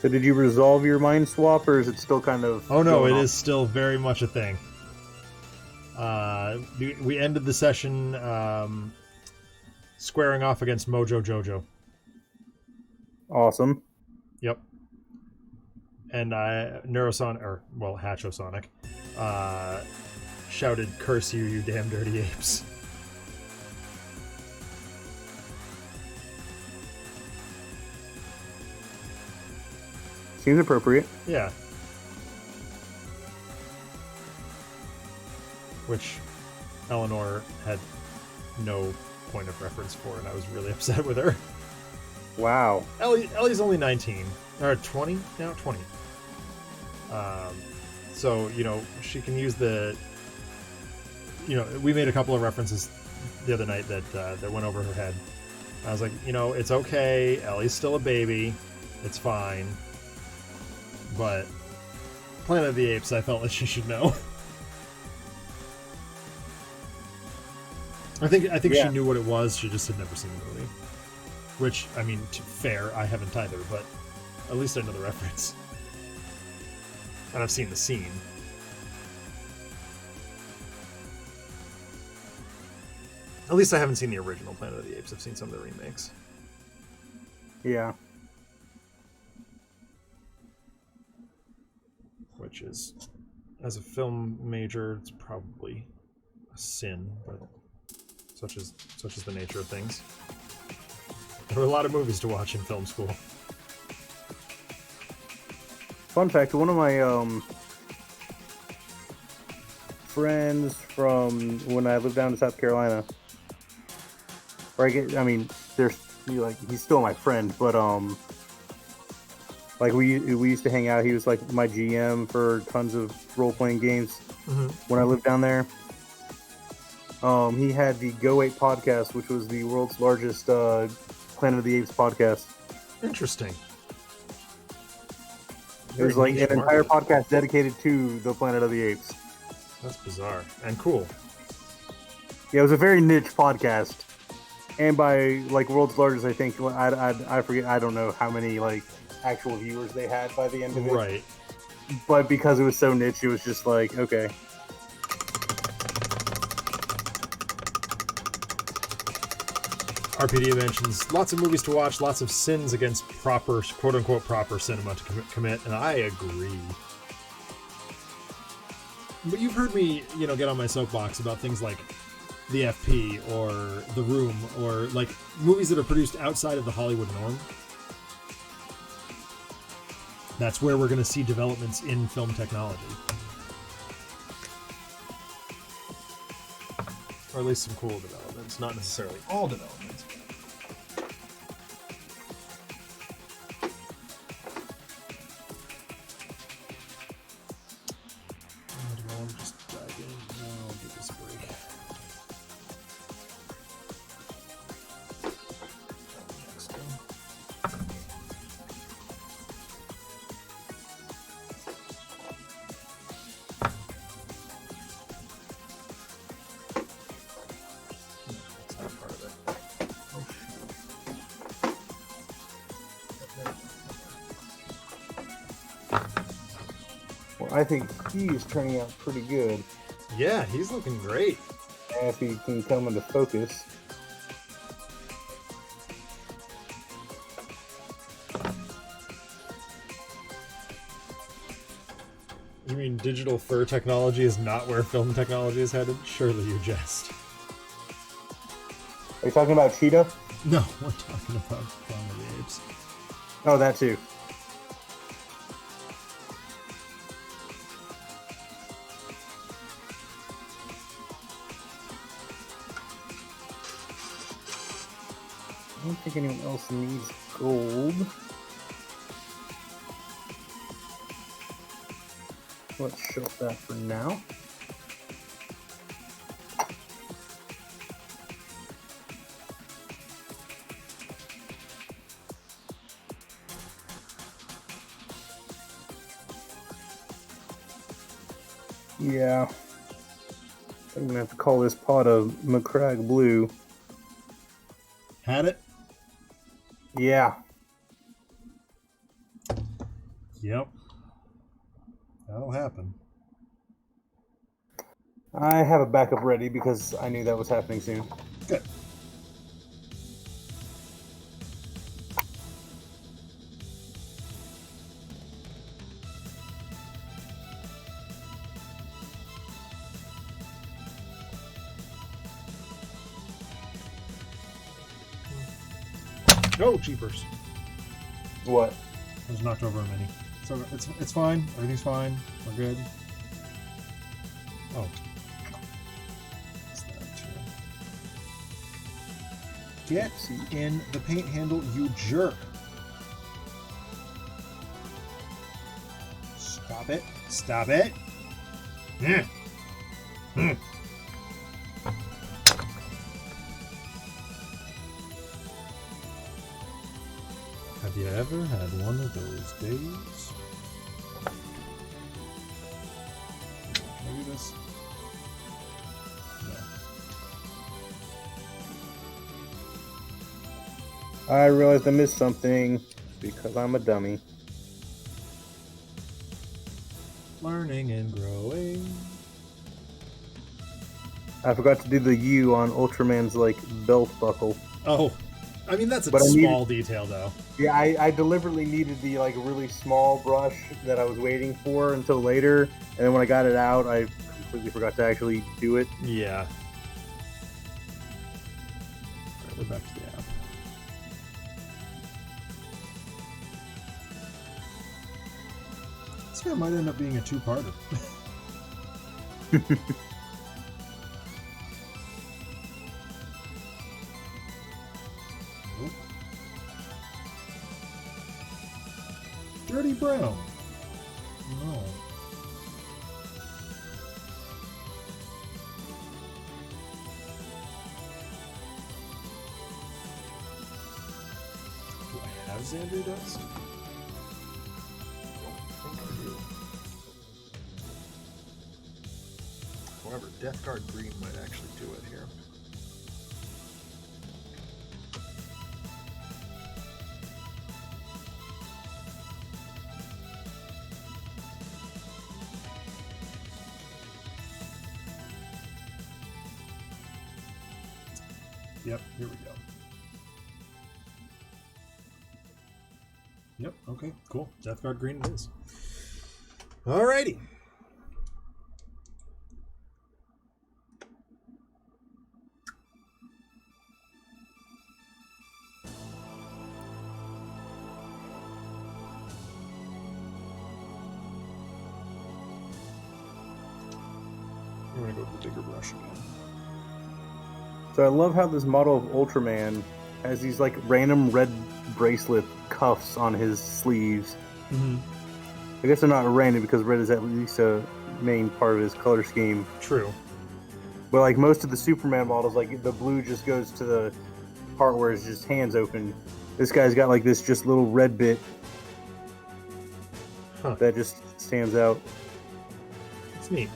So did you resolve your mind swap, or is it still kind of... Oh no, going it on? is still very much a thing. We ended the session squaring off against Mojo Jojo. Awesome. Yep. And Hatchosonic, shouted, "Curse you, you damn dirty apes." Seems appropriate. Yeah. Which Eleanor had no point of reference for, and I was really upset with her. Wow. Ellie's only 19 or 20 now, 20. So she can use the. We made a couple of references the other night that went over her head. I was like, it's okay. Ellie's still a baby. It's fine. But Planet of the Apes, I felt like she should know. I think she knew what it was. She just had never seen the movie. Which, I mean, fair, I haven't either, but at least I know the reference. And I've seen the scene. At least I haven't seen the original Planet of the Apes. I've seen some of the remakes. Yeah. Which is, as a film major, it's probably a sin, but such is the nature of things. There were a lot of movies to watch in film school. Fun fact, one of my friends from when I lived down in South Carolina, he's still my friend, but we used to hang out. He was like my GM for tons of role-playing games when I lived down there. He had the Go 8 podcast, which was the world's largest Planet of the Apes podcast. Interesting. It was like an entire podcast dedicated to the Planet of the Apes. That's bizarre and cool. Yeah, it was a very niche podcast, and by world's largest, I think I forget. I don't know how many actual viewers they had by the end of it. Right. But because it was so niche, it was just like, okay. RPD mentions lots of movies to watch, lots of sins against proper, quote-unquote, proper cinema to commit, and I agree. But you've heard me, get on my soapbox about things like The FP or The Room or, movies that are produced outside of the Hollywood norm. That's where we're going to see developments in film technology. Or at least some cool developments, not necessarily all developments. I'll just dive in. I'll give this a break. Next one. That's not part of it. Oh, Well, I think he's turning out pretty good. yeah, he's looking great. If he can come into focus. You mean digital fur technology is not where film technology is headed? Surely you jest. Are you talking about Cheetah? No, we're talking about Planet of the Apes. Oh, that too. I don't think anyone else needs gold. Let's shelf that for now. Yeah. I'm gonna have to call this pot a McCrag Blue. Had it? Yeah. Yep. That'll happen. I have a backup ready because I knew that was happening soon. Good. Oh, jeepers. What? I was knocked over a mini. So it's fine. Everything's fine. We're good. Oh. What's that too? Get in the paint handle, you jerk. Stop it. Stop it. Mm. Mm. Have you ever had one of those days? Can I do this? No. I realized I missed something because I'm a dummy. Learning and growing. I forgot to do the U on Ultraman's like belt buckle. Oh, I mean that's a But I small detail though. Yeah, I deliberately needed the like really small brush that I was waiting for until later, and then when I got it out, I completely forgot to actually do it. Yeah. Alright, we're back to the app. This guy might end up being a two-parter. Nope. Dirty Brown. No. Do I have Xander Dust? However, Death Guard Green might actually do it here. Yep, here we go. Yep, okay, cool. Death Guard Green it is. Alrighty. I'm gonna go with the bigger brush again. So I love how this model of Ultraman has these like random red bracelet cuffs on his sleeves. Mm-hmm. I guess they're not random because red is at least a main part of his color scheme. True. But like most of the Superman models, like the blue just goes to the part where his just hands open. This guy's got like this just little red bit that just stands out. It's neat.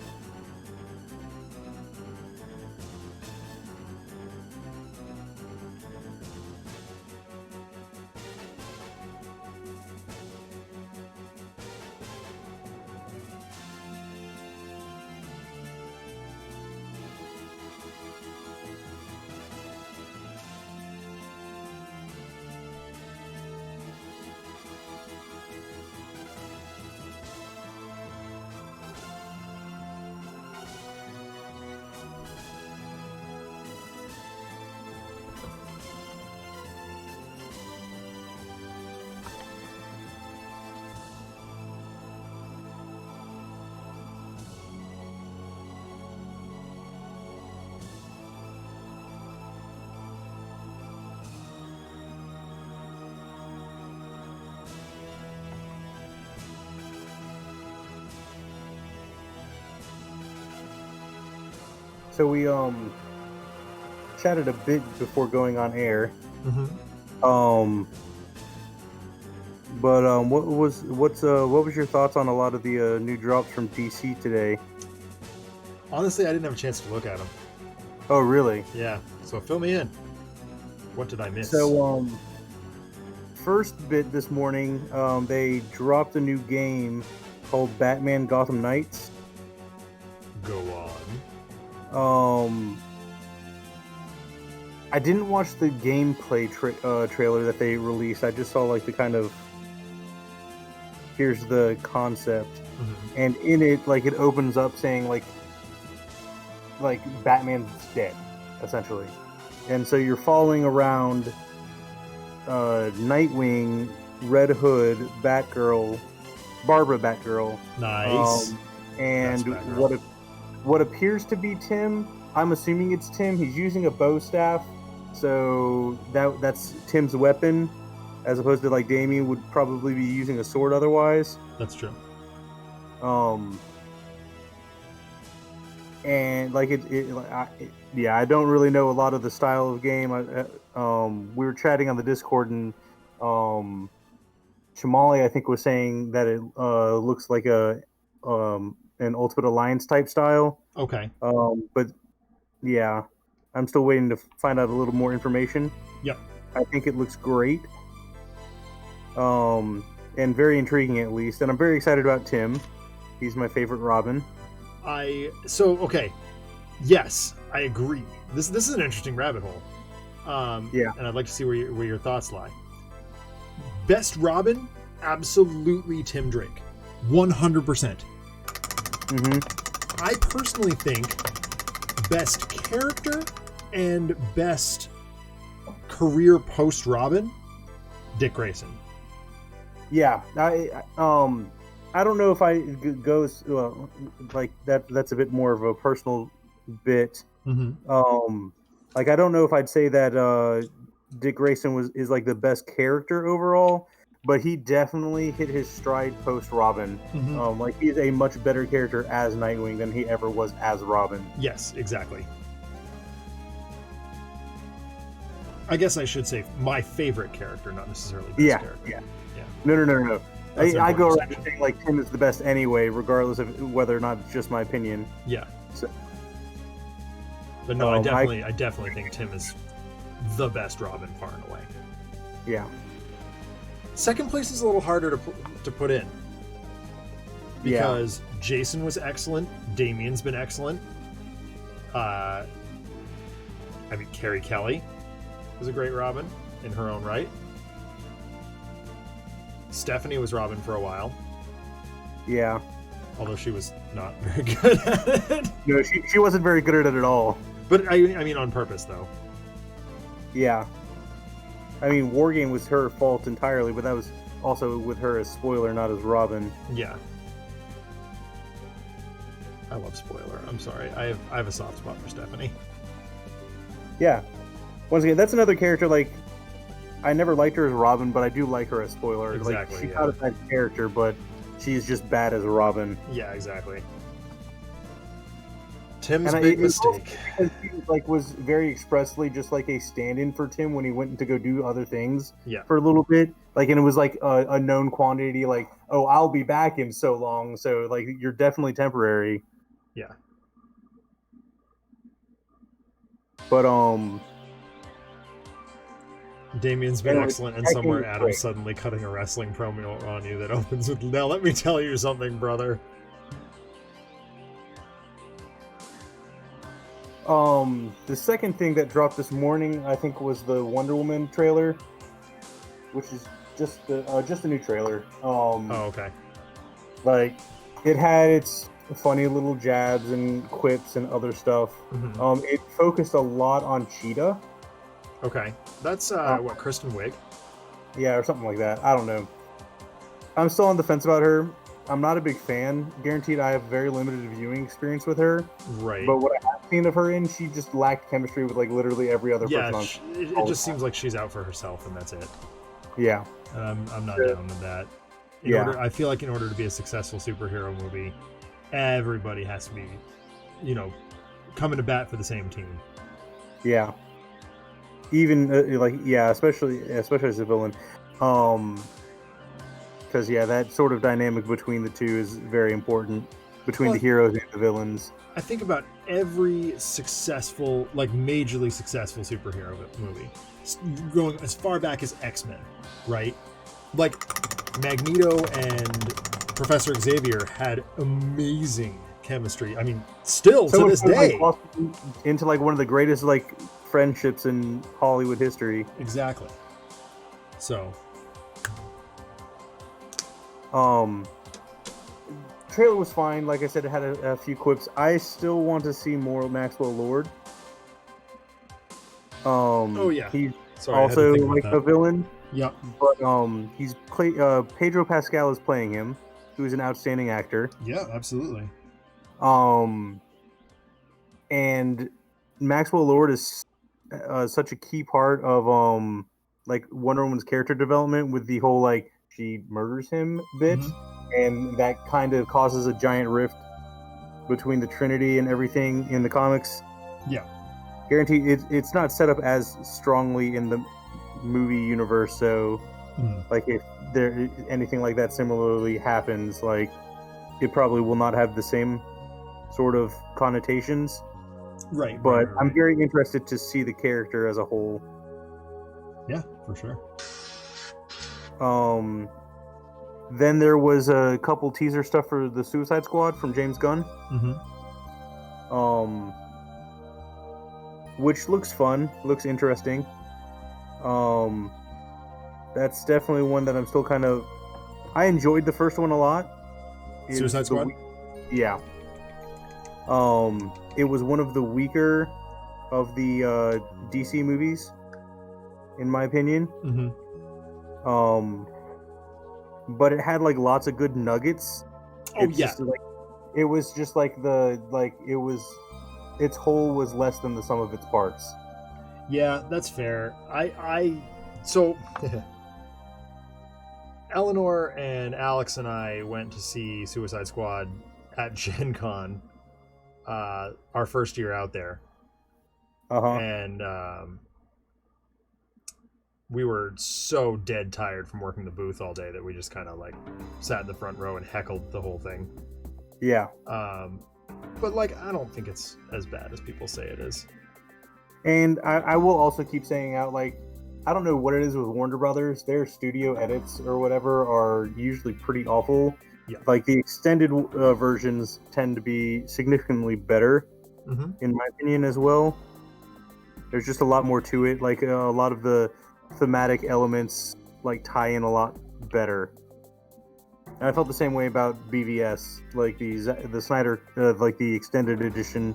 So we chatted a bit before going on air. Mm-hmm. What was your thoughts on a lot of the new drops from DC today? Honestly, I didn't have a chance to look at them. Oh, really? Yeah, so fill me in. What did I miss? So, first bit this morning, they dropped a new game called Batman Gotham Knights. Go on. I didn't watch the gameplay trailer that they released. I just saw like the kind of here's the concept, and in it, like it opens up saying like Batman's dead, essentially, and so you're following around Nightwing, Red Hood, Batgirl, Barbara Batgirl. Nice. And That's Batgirl. what appears to be Tim, I'm assuming it's Tim. He's using a bow staff, so that's Tim's weapon, as opposed to like Damian would probably be using a sword otherwise. That's true. And like I don't really know a lot of the style of game. We were chatting on the Discord, and Shamali, I think, was saying that it looks like an Ultimate Alliance type style. Okay. But yeah, I'm still waiting to find out a little more information. Yep. I think it looks great. And very intriguing at least. And I'm very excited about Tim. He's my favorite Robin. Okay. Yes, I agree. This is an interesting rabbit hole. Yeah. And I'd like to see where your thoughts lie. Best Robin, absolutely Tim Drake. 100%. Mm-hmm. I personally think best character and best career post Robin, Dick Grayson. Yeah, I don't know if I goes like that. That's a bit more of a personal bit. Mm-hmm. Like I don't know if I'd say that Dick Grayson is like the best character overall, but he definitely hit his stride post Robin. Mm-hmm. Like he's a much better character as Nightwing than he ever was as Robin. Yes, exactly. I guess I should say my favorite character, not necessarily best character. Yeah. No. I go around saying like Tim is the best anyway, regardless of whether or not it's just my opinion. Yeah. So, but no, I definitely think Tim is the best Robin far and away. Yeah. Second place is a little harder to put in because Jason was excellent. Damian's been excellent. Carrie Kelly was a great Robin in her own right. Stephanie was Robin for a while. Yeah. Although she was not very good at it. No, she wasn't very good at it at all. But I mean on purpose though. Yeah. I mean, Wargame was her fault entirely, but that was also with her as Spoiler, not as Robin. Yeah. I love Spoiler. I'm sorry. I have a soft spot for Stephanie. Yeah. Once again, that's another character, like, I never liked her as Robin, but I do like her as Spoiler. Exactly, like, she's not a bad character, but she's just bad as Robin. Yeah, exactly. Tim's big mistake. Because she was very expressly just like a stand-in for Tim when he went to go do other things for a little bit. Like, and it was like a known quantity, like, oh, I'll be back in so long, so like you're definitely temporary. Yeah. But Damian's been excellent, and somewhere Adam's suddenly cutting a wrestling promo on you that opens with, "Now let me tell you something, brother." The second thing that dropped this morning, I think, was the Wonder Woman trailer, which is just a new trailer. Okay. Like, it had its funny little jabs and quips and other stuff. Mm-hmm. It focused a lot on Cheetah. Okay, that's Kristen Wiig? Yeah, or something like that. I don't know. I'm still on the fence about her. I'm not a big fan. Guaranteed, I have very limited viewing experience with her. Right. But what I have seen of her in, she just lacked chemistry with like literally every other person on. It just seems like she's out for herself, and that's it. Yeah. I'm not down with that. I feel like in order to be a successful superhero movie, everybody has to be, coming to bat for the same team. Yeah. Even especially as a villain, because that sort of dynamic between the two is very important between the heroes and the villains. I think about every successful, like majorly successful superhero movie, going as far back as X-Men, right? Like Magneto and Professor Xavier had amazing chemistry. I mean, still to this day, into like one of the greatest like friendships in Hollywood history. Exactly. So, trailer was fine. Like I said, it had a few quips. I still want to see more Maxwell Lord. He's also like a villain. Yeah. But Pedro Pascal is playing him. who's an outstanding actor. Yeah, absolutely. And Maxwell Lord is such a key part of like Wonder Woman's character development with the whole like she murders him bit, and that kind of causes a giant rift between the Trinity and everything in the comics. Yeah. Guarantee it's not set up as strongly in the movie universe, so like if there anything like that similarly happens, like it probably will not have the same sort of connotations. Right. But I'm very interested to see the character as a whole. Yeah, for sure. Then there was a couple teaser stuff for the Suicide Squad from James Gunn. Which looks fun, looks interesting. That's definitely one that I'm still kind of. I enjoyed the first one a lot. Suicide Squad? Yeah. It was one of the weaker of the DC movies, in my opinion. But it had like lots of good nuggets. It was just like its whole was less than the sum of its parts. Yeah, that's fair. So Eleanor and Alex and I went to see Suicide Squad at Gen Con, our first year out there. And we were so dead tired from working the booth all day that we just kind of like sat in the front row and heckled the whole thing. Yeah. But like, I don't think it's as bad as people say it is. And I will also keep saying out, like, I don't know what it is with Warner Brothers. Their studio edits or whatever are usually pretty awful. Yeah. Like the extended versions tend to be significantly better, in my opinion, as well. There's just a lot more to it. Like a lot of the thematic elements like tie in a lot better. And I felt the same way about BVS, like the Snyder, like the extended edition.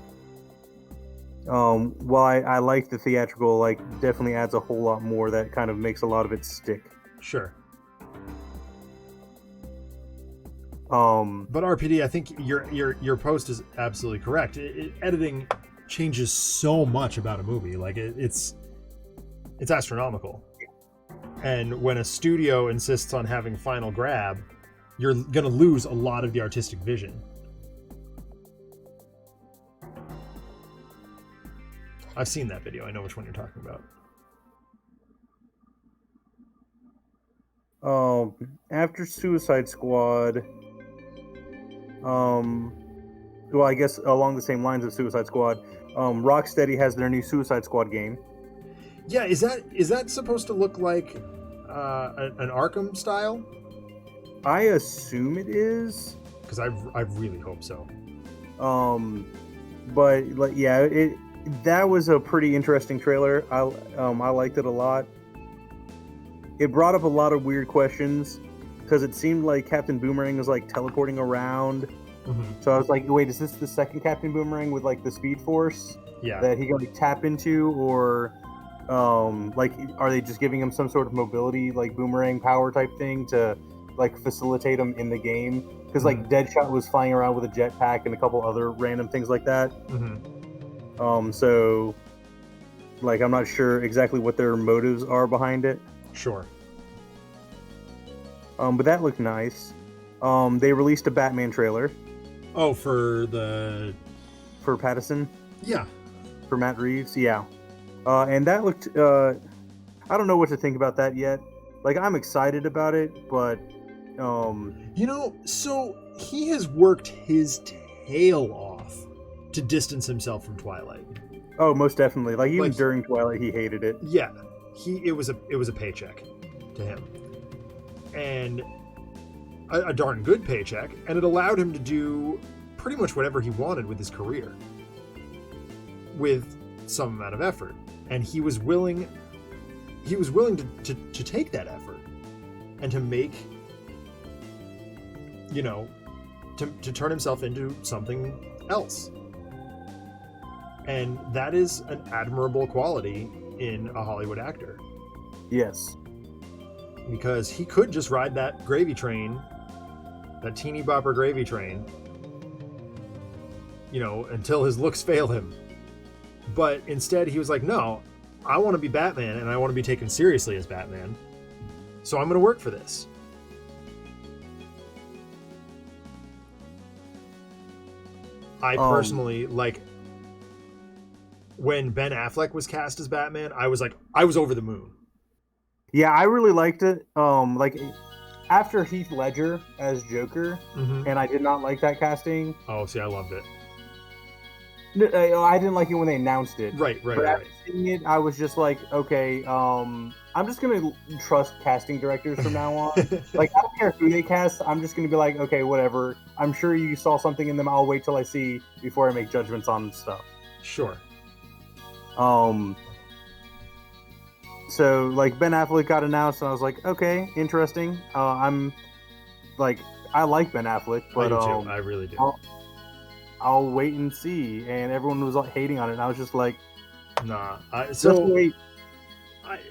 While I like the theatrical, like definitely adds a whole lot more that kind of makes a lot of it stick. Sure. But RPD, I think your post is absolutely correct. Editing changes so much about a movie. Like it's astronomical. And when a studio insists on having final grab, you're gonna lose a lot of the artistic vision. I've seen that video. I know which one you're talking about. After Suicide Squad, well, I guess along the same lines of Suicide Squad, Rocksteady has their new Suicide Squad game. Yeah, is that supposed to look like an Arkham style? I assume it is. Because I really hope so. But like, yeah, that was a pretty interesting trailer. I liked it a lot. It brought up a lot of weird questions because it seemed like Captain Boomerang was like teleporting around. So I was like, wait, is this the second Captain Boomerang with like the Speed Force? Yeah. That he can like tap into, or like are they just giving him some sort of mobility like boomerang power type thing to like facilitate him in the game? Because like Deadshot was flying around with a jetpack and a couple other random things like that. So like I'm not sure exactly what their motives are behind it. Sure. But that looked nice. They released a Batman trailer. Oh, for Pattinson? Yeah. For Matt Reeves, yeah. And that looked I don't know what to think about that yet. Like I'm excited about it, but so he has worked his tail off to distance himself from Twilight. Oh, most definitely. Like even during Twilight he hated it. Yeah. It was a paycheck to him. And a darn good paycheck, and it allowed him to do pretty much whatever he wanted with his career with some amount of effort. And he was willing to take that effort and to make, to turn himself into something else. And that is an admirable quality in a Hollywood actor. Yes. Because he could just ride that gravy train that teeny bopper gravy train, you know, until his looks fail him. But instead, he was like, no, I want to be Batman, and I want to be taken seriously as Batman. So I'm going to work for this. I personally, like, when Ben Affleck was cast as Batman, I was over the moon. Yeah, I really liked it. Like, after Heath Ledger as Joker, and I did not like that casting. Oh, see, I loved it. I didn't like it when they announced it. Right. After seeing it, I was just like, okay, I'm just gonna trust casting directors from now on. Like, I don't care who they cast. I'm just gonna be like, okay, whatever. I'm sure you saw something in them. I'll wait till I see before I make judgments on stuff. Sure. So like Ben Affleck got announced, and I was like, okay, interesting. I'm like, I like Ben Affleck, but I do too. I really do. I'll wait and see. And everyone was hating on it, and I was just like, nah. So wait.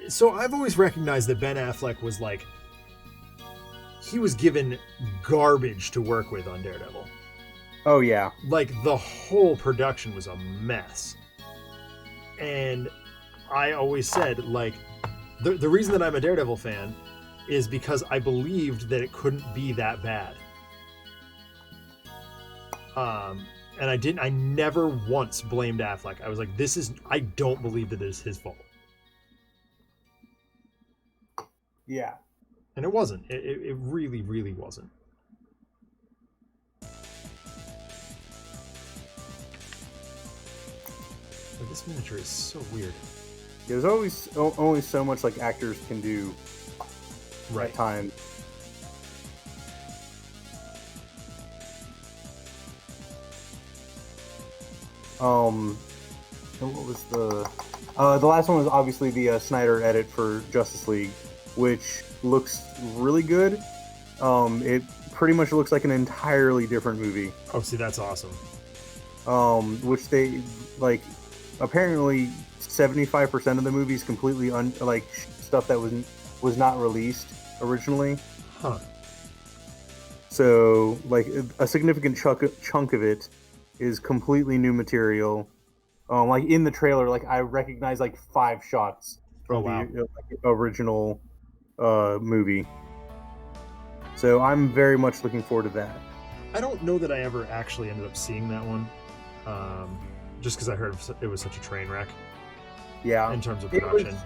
So I've always recognized that Ben Affleck was like, he was given garbage to work with on Daredevil. Oh yeah. Like, the whole production was a mess. And I always said, like, the reason that I'm a Daredevil fan is because I believed that it couldn't be that bad. And I never once blamed Affleck. I was like, I don't believe that it is his fault. Yeah. And it wasn't. It really, really wasn't. But this miniature is so weird. There's always only so much like actors can do at times. What was the last one was obviously the Snyder edit for Justice League, which looks really good. It pretty much looks like an entirely different movie. Oh, see, that's awesome. Which they like. Apparently, 75% of the movie is completely stuff that was not released originally. Huh. So, like, a significant chunk of it is completely new material. Like in the trailer, like I recognize like 5 shots from the original movie. So I'm very much looking forward to that. I don't know that I ever actually ended up seeing that one, just because I heard it was such a train wreck. Yeah, in terms of production,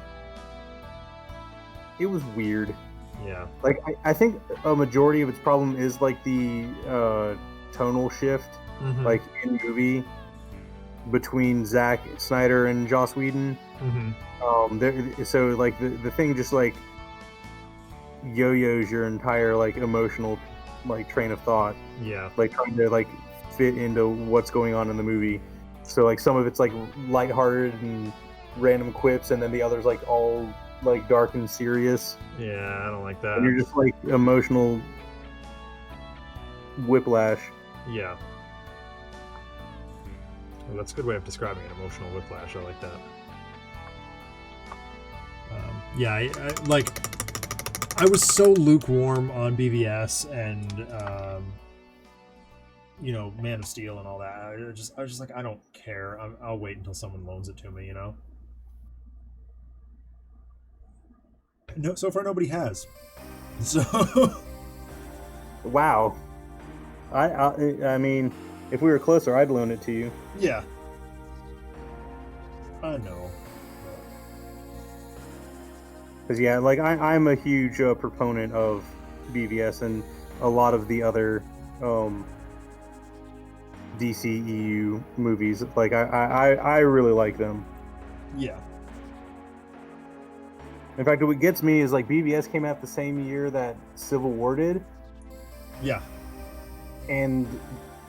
it was weird. Yeah, like I think a majority of its problem is like the tonal shift, like in movie between Zack Snyder and Joss Whedon. So like the thing just like yo-yos your entire like emotional like train of thought. Yeah, like trying to like fit into what's going on in the movie. So like some of it's like lighthearted and random quips, and then the others like all like dark and serious. Yeah, I don't like that. And you're just like emotional whiplash. Yeah. Well, that's a good way of describing an emotional whiplash. I like that. Yeah, I was so lukewarm on BVS and Man of Steel and all that. I was just like, I don't care. I'll wait until someone loans it to me. No, so far nobody has. So. Wow. I mean, if we were closer, I'd loan it to you. Yeah. I know. Because yeah, like I'm a huge proponent of BVS and a lot of the other DCEU movies. Like I really like them. Yeah. In fact, what gets me is like BVS came out the same year that Civil War did. Yeah. And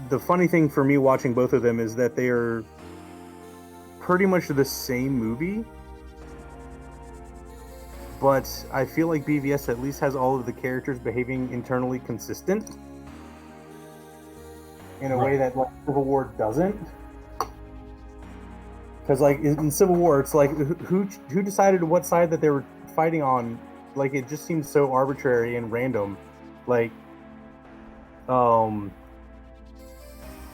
the funny thing for me watching both of them is that they are pretty much the same movie. But I feel like BVS at least has all of the characters behaving internally consistent in a way that like Civil War doesn't. Because like in Civil War, it's like who decided what side that they were fighting on? Like it just seems so arbitrary and random. Like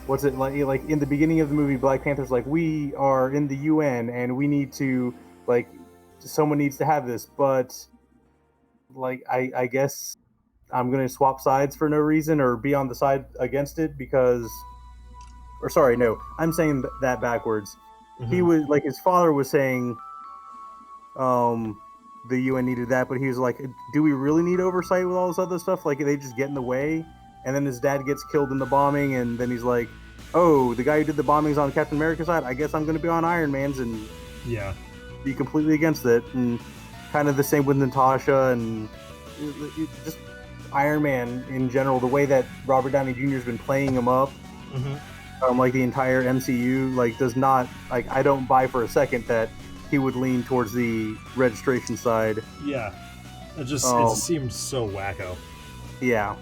what's it like? Like in the beginning of the movie, Black Panther's like, we are in the UN and we need to like, someone needs to have this, but like I guess I'm gonna swap sides for no reason or be on the side against it because, or sorry, no, I'm saying that backwards. He was like, his father was saying, the UN needed that, but he was like, do we really need oversight with all this other stuff? Like, they just get in the way. And then his dad gets killed in the bombing, and then he's like, oh, the guy who did the bombings on Captain America's side, I guess I'm going to be on Iron Man's and be completely against it. And kind of the same with Natasha and just Iron Man in general, the way that Robert Downey Jr. has been playing him up, like the entire MCU, like does not, like I don't buy for a second that he would lean towards the registration side. Yeah. It just seems so wacko. Yeah.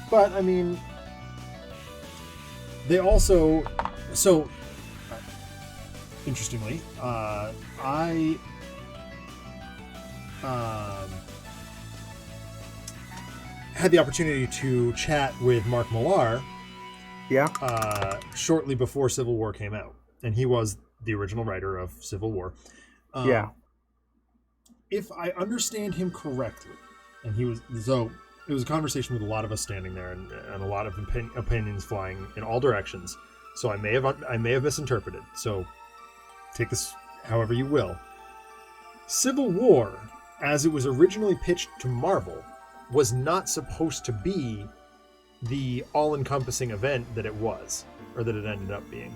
But, I mean, they also... So, interestingly, I had the opportunity to chat with Mark Millar shortly before Civil War came out. And he was the original writer of Civil War. If I understand him correctly, and he was... So, it was a conversation with a lot of us standing there and a lot of opinions flying in all directions. So I may have misinterpreted. So take this however you will. Civil War, as it was originally pitched to Marvel, was not supposed to be the all-encompassing event that it was, or that it ended up being.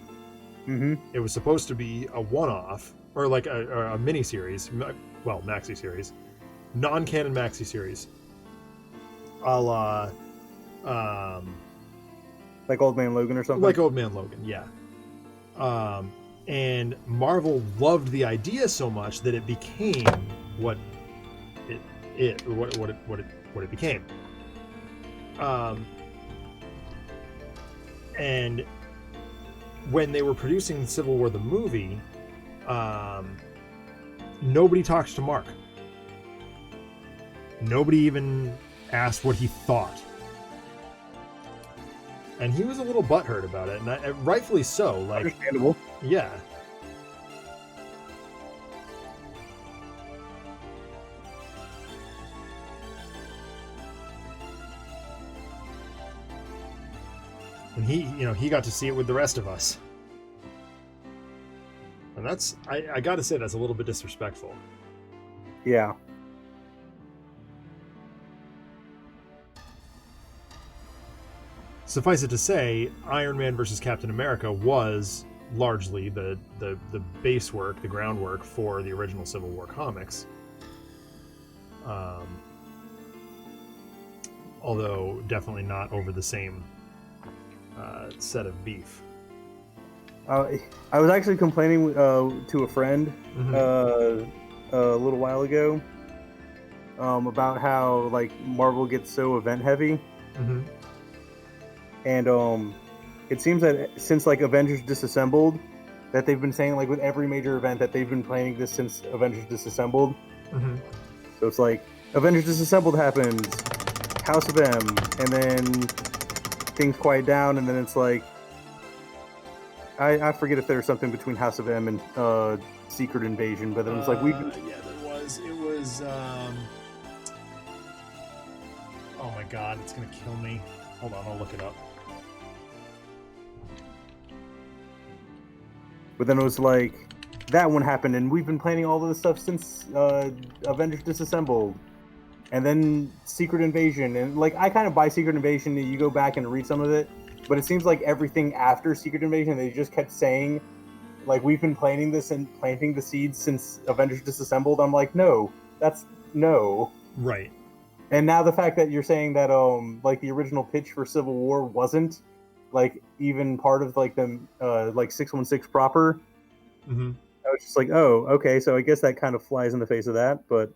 It was supposed to be a one-off, or like a mini-series, well, maxi-series, non-canon maxi-series, a la like Old Man Logan or something. Like Old Man Logan, yeah. And Marvel loved the idea so much that it became what it became. And when they were producing Civil War the movie, nobody talked to Mark. Nobody even asked what he thought. And he was a little butthurt about it, and rightfully so. Like, understandable. Yeah. And he got to see it with the rest of us. And that's, I gotta say, that's a little bit disrespectful. Yeah. Suffice it to say, Iron Man versus Captain America was largely the base work, the groundwork for the original Civil War comics. Although definitely not over the same set of beef. I was actually complaining to a friend a little while ago about how like Marvel gets so event heavy. And it seems that since like Avengers Disassembled, that they've been saying like with every major event that they've been planning this since Avengers Disassembled. So it's like Avengers Disassembled happens, House of M, and then things quiet down, and then it's like I forget if there was something between House of M and Secret Invasion, but then it was like yeah, there was. It was. Oh my God, it's gonna kill me. Hold on, I'll look it up. But then it was like, that one happened, and we've been planning all of this stuff since Avengers Disassembled. And then Secret Invasion. And like, I kind of buy Secret Invasion, you go back and read some of it. But it seems like everything after Secret Invasion, they just kept saying, like, we've been planning this and planting the seeds since Avengers Disassembled. I'm like, no. Right. And now the fact that you're saying that, like, the original pitch for Civil War wasn't, like, even part of, like, the, like, 616 proper. I was just like, oh, okay, so I guess that kind of flies in the face of that, but...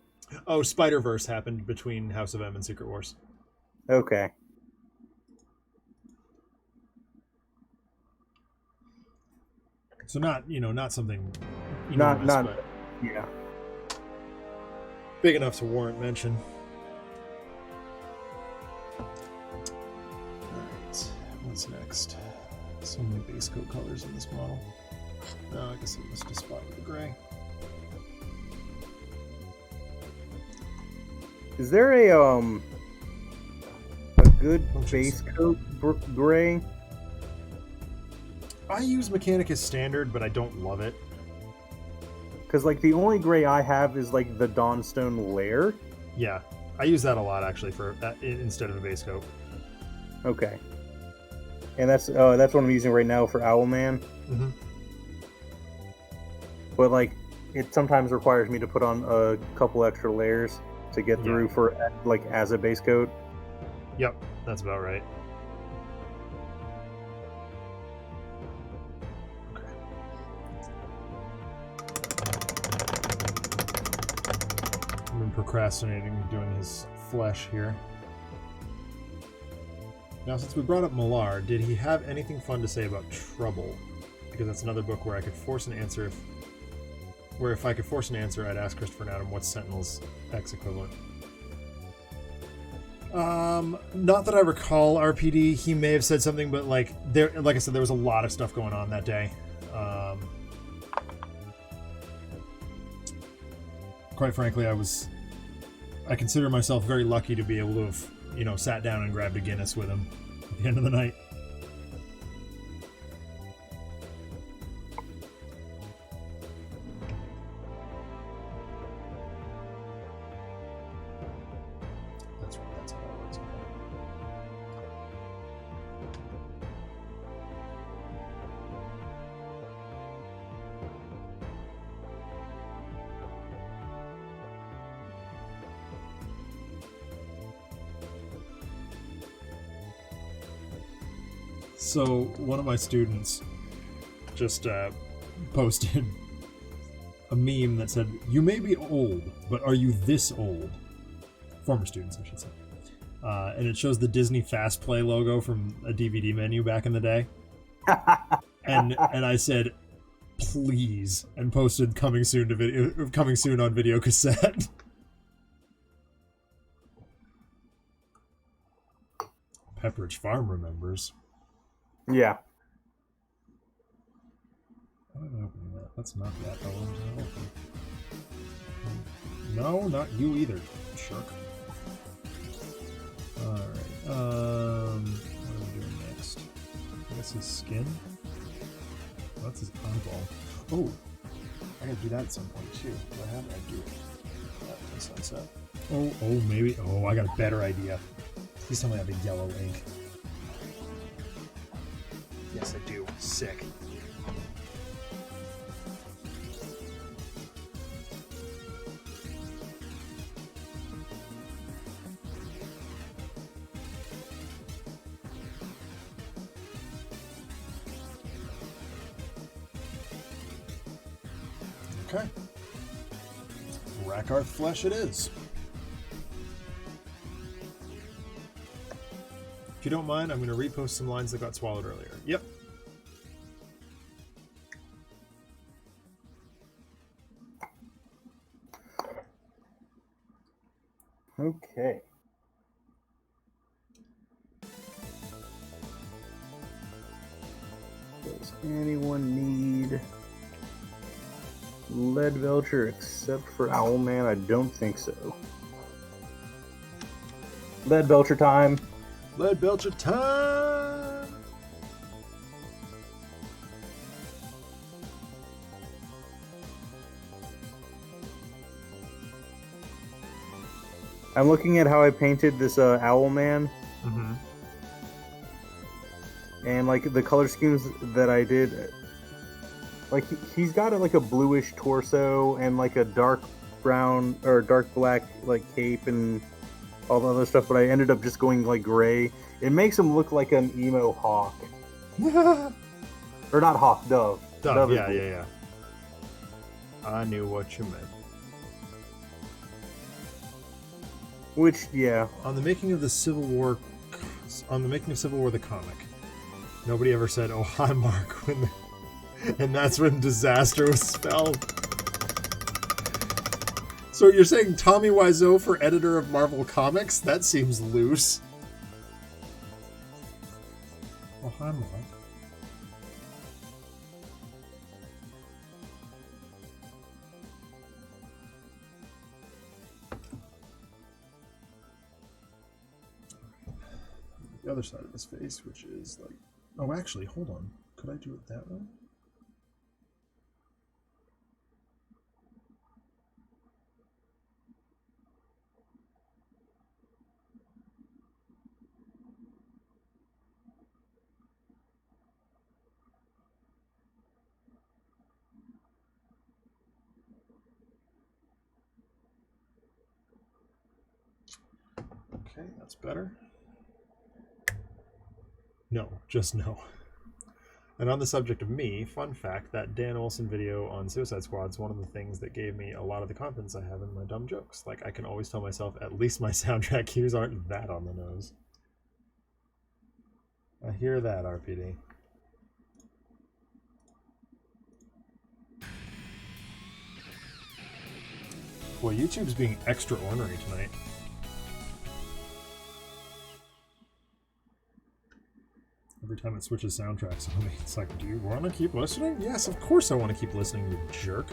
Oh, Spider-Verse happened between House of M and Secret Wars. Okay. So not something enormous, not, but yeah. Big enough to warrant mention. What's next? So many base coat colors in this model. No, I guess it was just spot with the gray. Is there a good base coat gray? I use Mechanicus Standard, but I don't love it. Because like the only gray I have is like the Dawnstone Lair. Yeah, I use that a lot actually for instead of a base coat. Okay. And that's what I'm using right now for Owlman. Mm-hmm. But like, it sometimes requires me to put on a couple extra layers to get through for like as a base coat. Yep, that's about right. I've been procrastinating doing his flesh here. Now, since we brought up Millar, did he have anything fun to say about Trouble? Because that's another book where I could force an answer. If I could force an answer, I'd ask Christopher and Adam what's Sentinel's X equivalent. Not that I recall RPD. He may have said something, but like I said, there was a lot of stuff going on that day. Quite frankly, I consider myself very lucky to be able to have, sat down and grabbed a Guinness with him at the end of the night. That's right, that's how that works. So one of my students just posted a meme that said, "You may be old, but are you this old?" Former students, I should say. And it shows the Disney Fast Play logo from a DVD menu back in the day. and I said, "Please," and posted coming soon on video cassette. Pepperidge Farm remembers. Yeah. I'm not opening that. That's not that. No, not you either, shark. Alright, what am I doing next? I guess his skin? Oh, that's his eyeball. Oh, I gotta do that at some point too. What happened? I do it. That makes sense. Oh, maybe. Oh, I got a better idea. Please tell me I have a yellow ink. Yes, I do. Sick. Okay. Rakarth flesh it is. If you don't mind, I'm going to repost some lines that got swallowed earlier. Yep. Okay. Does anyone need Leadbelcher except for Owlman? I don't think so. Leadbelcher time. Leadbelcher time! I'm looking at how I painted this Owlman. Mm-hmm. And like the color schemes that I did, like he's got like a bluish torso and like a dark brown or dark black like cape and all the other stuff, but I ended up just going like gray. It makes him look like an emo hawk. Or not hawk, dove. Dove, yeah. I knew what you meant. Which, yeah. On the making of Civil War the comic, nobody ever said, "Oh, hi, Mark," and that's when disaster was spelled. So you're saying Tommy Wiseau for editor of Marvel Comics? That seems loose. Oh, I'm like. The other side of his face, which is like, oh, actually, hold on. Could I do it that way? Okay, that's better. No, just no. And on the subject of me, fun fact, that Dan Olson video on Suicide Squad is one of the things that gave me a lot of the confidence I have in my dumb jokes. Like, I can always tell myself, at least my soundtrack cues aren't that on the nose. I hear that, RPD. Boy, YouTube's being extra ornery tonight. Every time it switches soundtracks on me, it's like, do you want to keep listening? Yes, of course I want to keep listening, you jerk.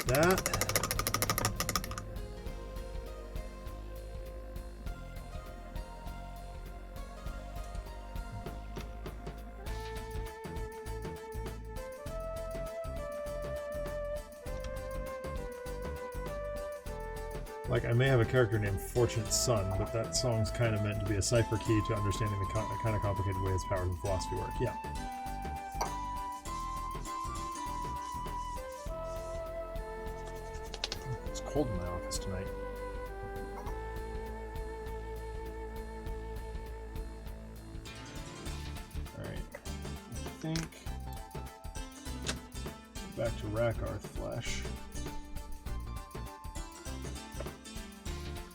That. Like, I may have a character named Fortunate Son, but that song's kind of meant to be a cipher key to understanding the kind of complicated way its powers and philosophy work. Yeah. It's cold in my office tonight. Alright. I think... back to Rakarth Flesh.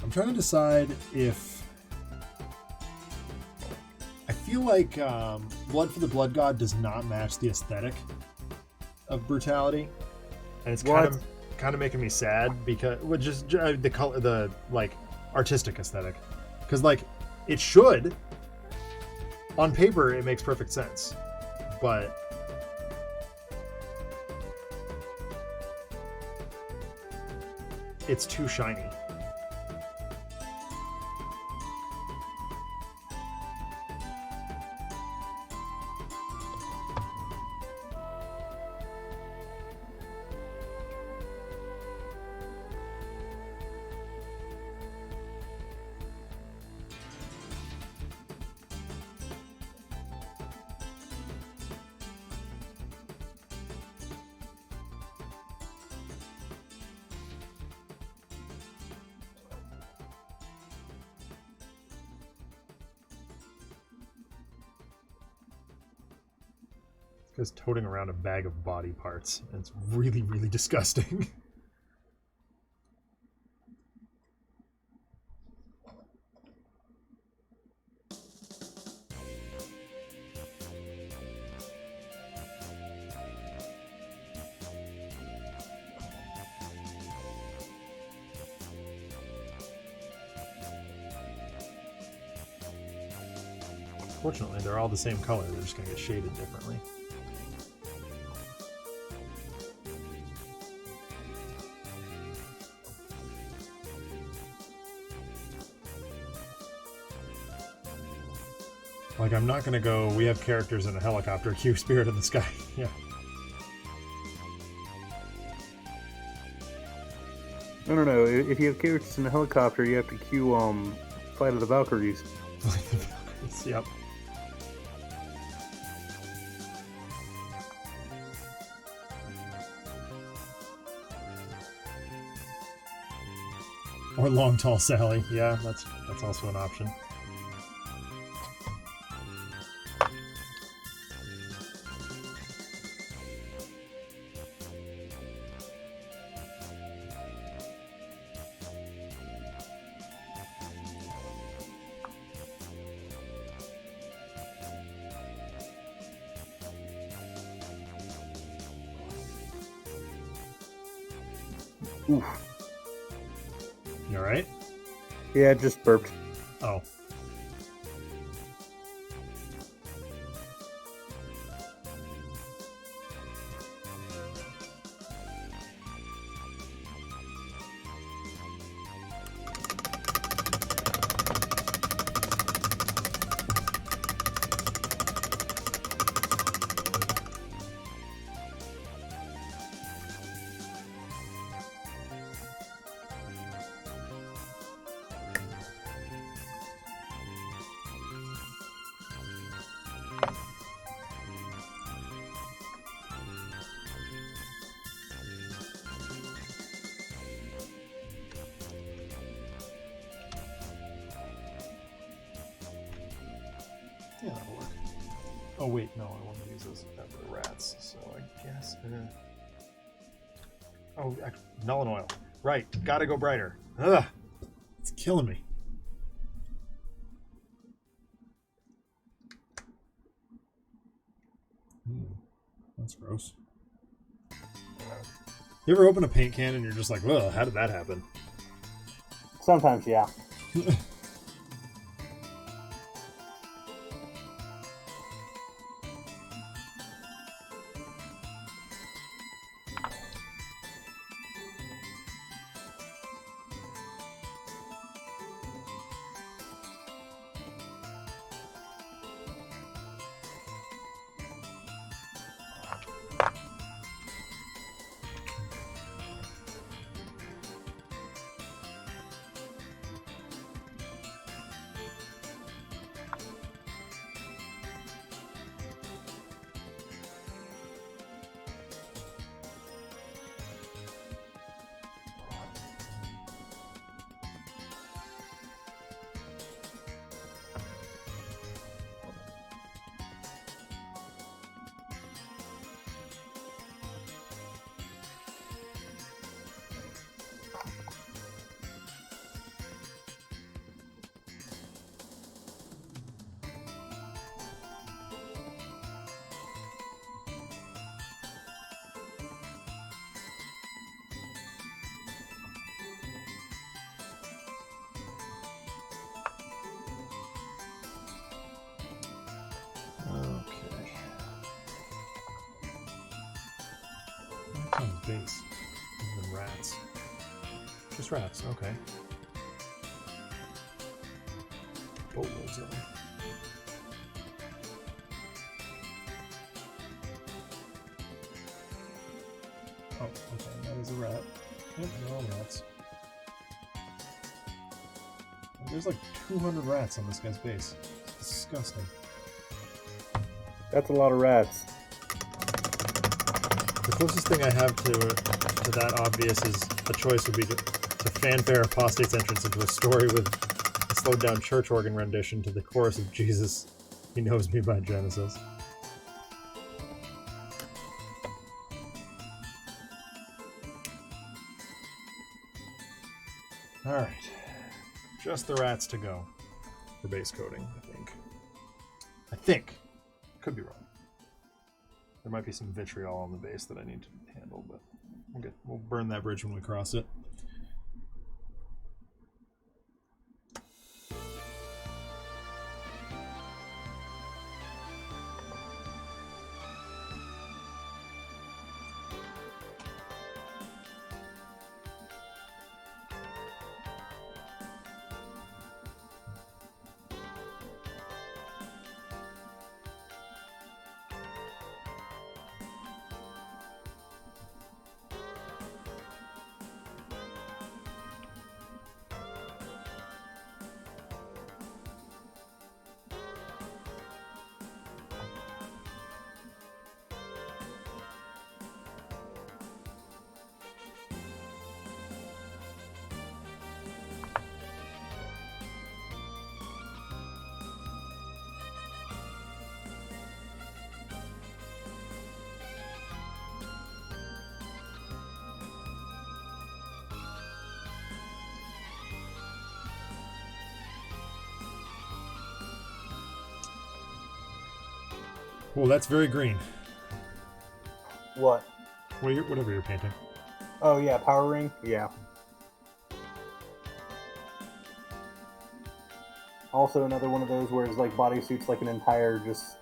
I'm trying to decide if... I feel like Blood for the Blood God does not match the aesthetic of Brutality. And it's kind of making me sad because just the color, the like artistic aesthetic, because like it should on paper it makes perfect sense, but it's too shiny. This guy's toting around a bag of body parts, and it's really, really disgusting. Fortunately, they're all the same color, they're just going to get shaded differently. Like, I'm not gonna go, we have characters in a helicopter, cue Spirit in the Sky. Yeah. No. If you have characters in a helicopter, you have to cue Flight of the Valkyries. Flight of the Valkyries, yep. Or Long Tall Sally. Yeah, that's also an option. Oof. You alright? Yeah, just burped. Oh. Yeah, that'll work. Oh wait, no, I want to use those for the rats, so I guess... Oh, Null and Oil. Right, gotta go brighter. Ugh! It's killing me. That's gross. You ever open a paint can and you're just like, ugh, how did that happen? Sometimes, yeah. Base. And then rats. Just rats, okay. Boatloads of them. Oh, okay, that is a rat. Yep, they're all rats. There's like 200 rats on this guy's base. It's disgusting. That's a lot of rats. The closest thing I have to that obvious is a choice would be to fanfare apostate's entrance into a story with a slowed down church organ rendition to the chorus of Jesus, He Knows Me by Genesis. Alright. Just the rats to go for base coating, I think. Could be wrong. There might be some vitriol on the base that I need to handle, but we'll burn that bridge when we cross it. Well, that's very green. What? Whatever you're painting. Oh yeah, Power Ring. Yeah. Also another one of those where his like bodysuit's like an entire just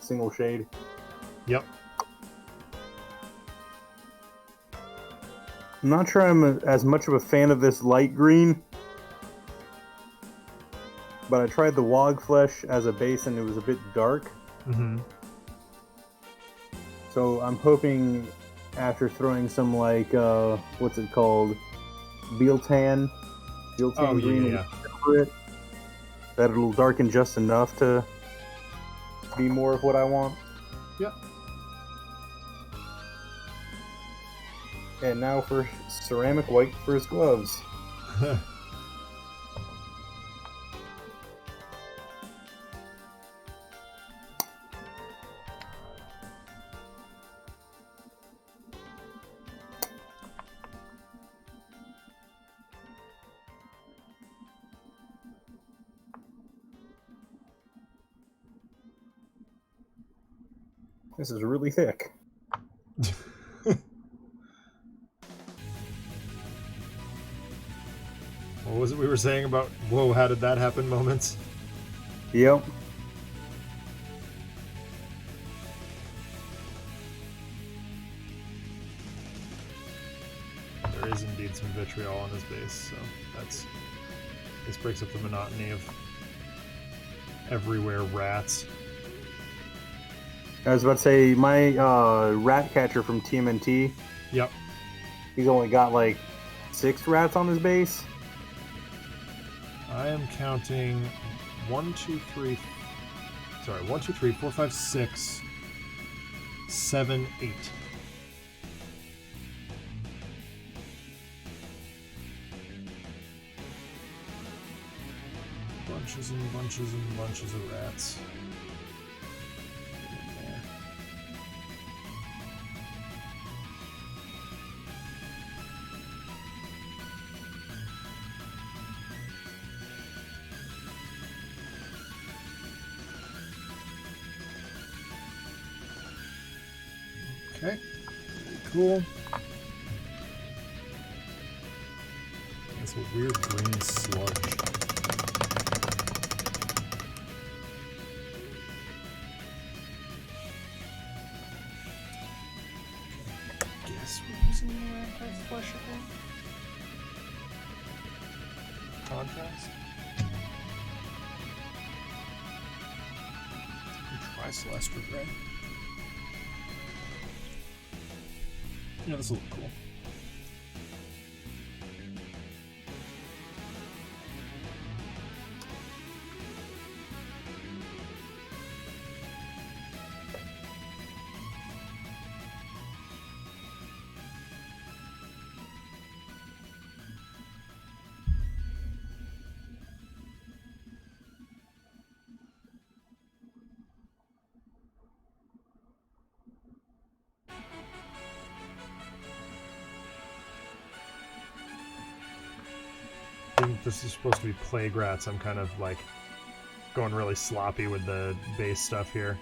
single shade. Yep. I'm not sure I'm as much of a fan of this light green, but I tried the Wog Flesh as a base and it was a bit dark. Mm-hmm. So I'm hoping after throwing some like what's it called, Beeltan Oh, green yeah. over it, that it'll darken just enough to be more of what I want. Yep. And now for ceramic white for his gloves. This is really thick. What was it we were saying about, whoa, how did that happen moments? Yep. There is indeed some vitriol on his base, so this breaks up the monotony of everywhere rats. I was about to say, my rat catcher from TMNT, Yep. he's only got like 6 rats on his base. I am counting 1, 2, 3, 4, 5, 6, 7, 8. Bunches and bunches and bunches of rats. In there. Okay, very cool. That's a weird green sludge. Guess we're using the anti-flush again. Contrast. Try Celestial Gray. Yeah, this will look cool. This is supposed to be plague rats. I'm kind of like going really sloppy with the base stuff here,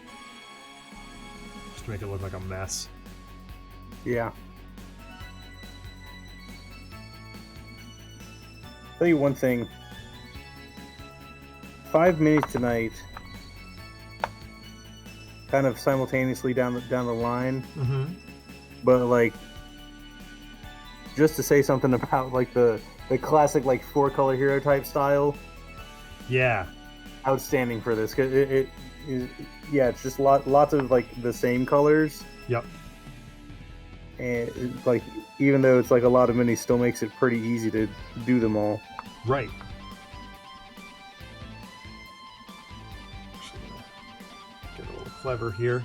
just to make it look like a mess. Yeah. Tell you one thing. 5 minis tonight, kind of simultaneously down the line. Mm-hmm. But like, just to say something about like the classic like 4-color hero type style, Yeah. outstanding for this, because it is, yeah, it's just lots of like the same colors, Yep. and it's like, even though it's like a lot of minis, still makes it pretty easy to do them all. Right. Get a little clever here.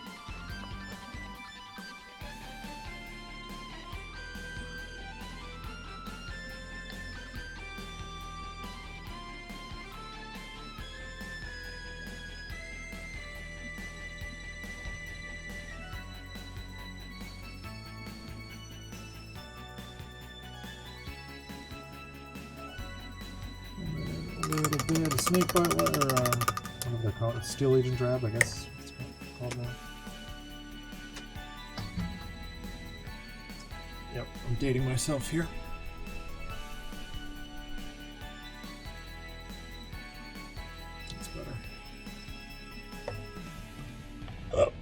A little bit of snake bite, or whatever they call it, Steel Agent Drab, I guess it's called now. Yep, I'm dating myself here. That's better. Oh.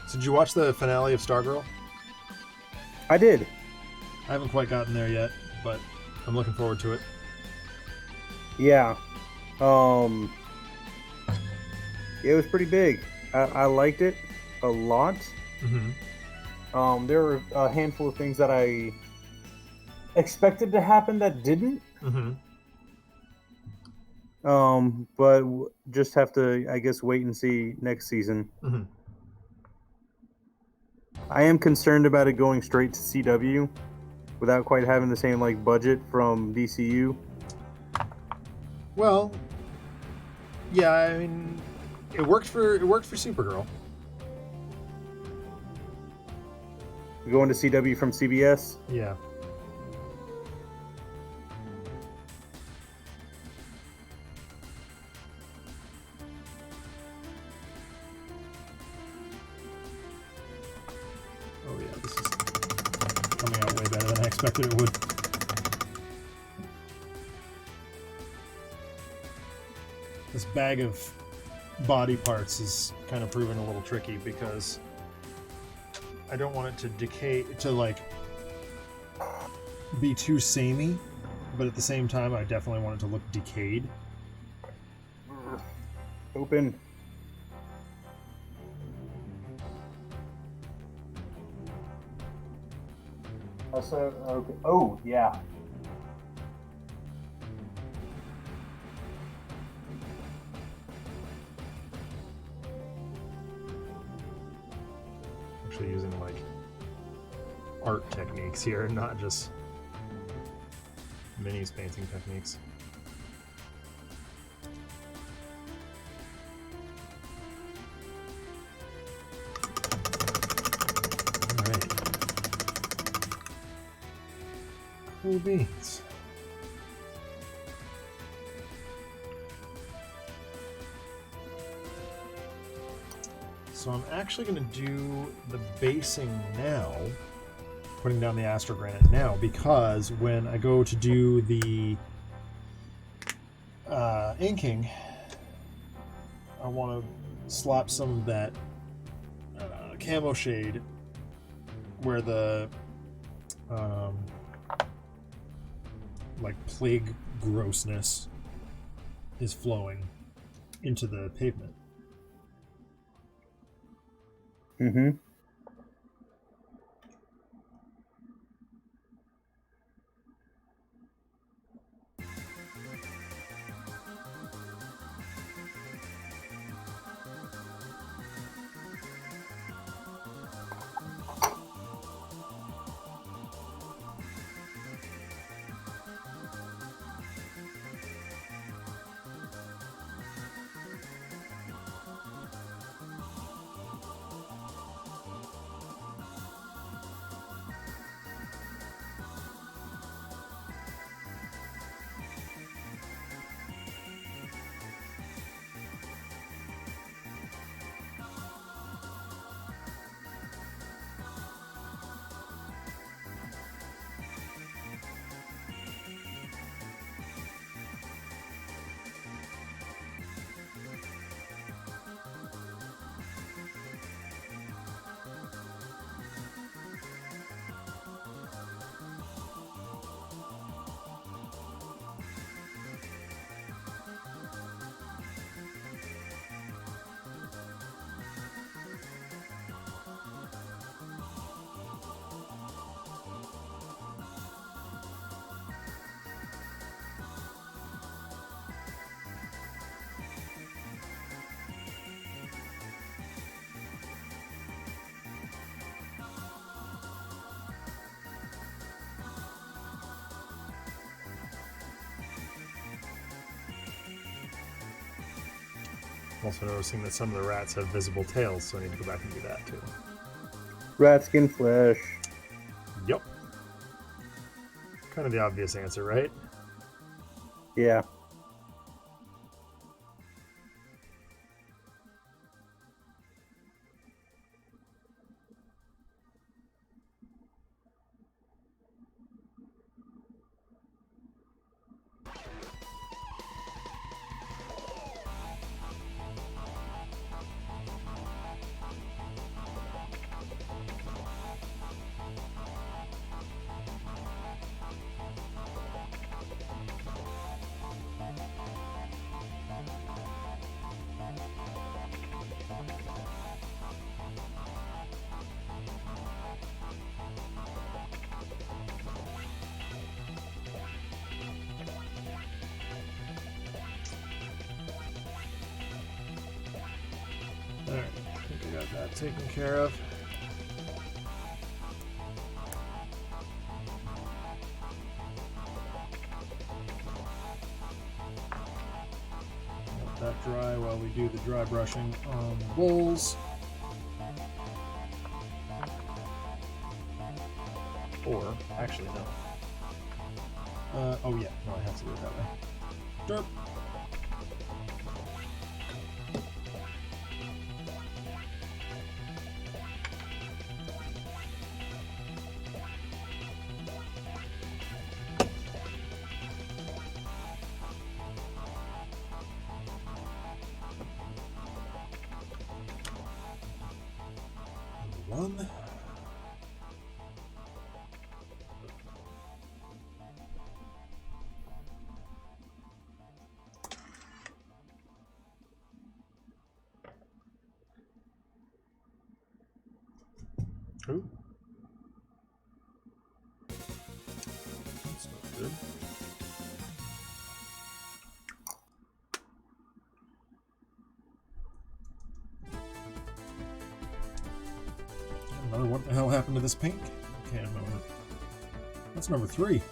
So did you watch the finale of Stargirl? I did. I haven't quite gotten there yet, but I'm looking forward to it. Yeah. It was pretty big. I liked it a lot. Mm-hmm. There were a handful of things that I expected to happen that didn't. Mm-hmm. But just have to, I guess, wait and see next season. Mm-hmm. I am concerned about it going straight to CW without quite having the same like budget from DCU. Well, yeah, I mean, it worked for Supergirl. Going to CW from CBS. Yeah. Oh yeah, this is coming out way better than I expected it would. This bag of body parts is kind of proving a little tricky because I don't want it to decay, to like be too samey, but at the same time I definitely want it to look decayed. Open. So, okay. Oh, yeah. Actually using like art techniques here, not just minis painting techniques. Alright. Cool beans. So I'm actually going to do the basing now, putting down the astrogranite now, because when I go to do the inking, I want to slap some of that camo shade where the like plague grossness is flowing into the pavement. Mm-hmm. Also noticing that some of the rats have visible tails, so I need to go back and do that too. Rat skin flesh. Yep. Kind of the obvious answer, right? Yeah. Alright, I think I got that taken care of. Let that dry while we do the dry brushing on the bowls. Or, actually, no. Oh yeah, no, I have to do it that way. Derp. One. Ooh. That's not good. Another, what the hell happened to this pink? Can't remember. That's number 3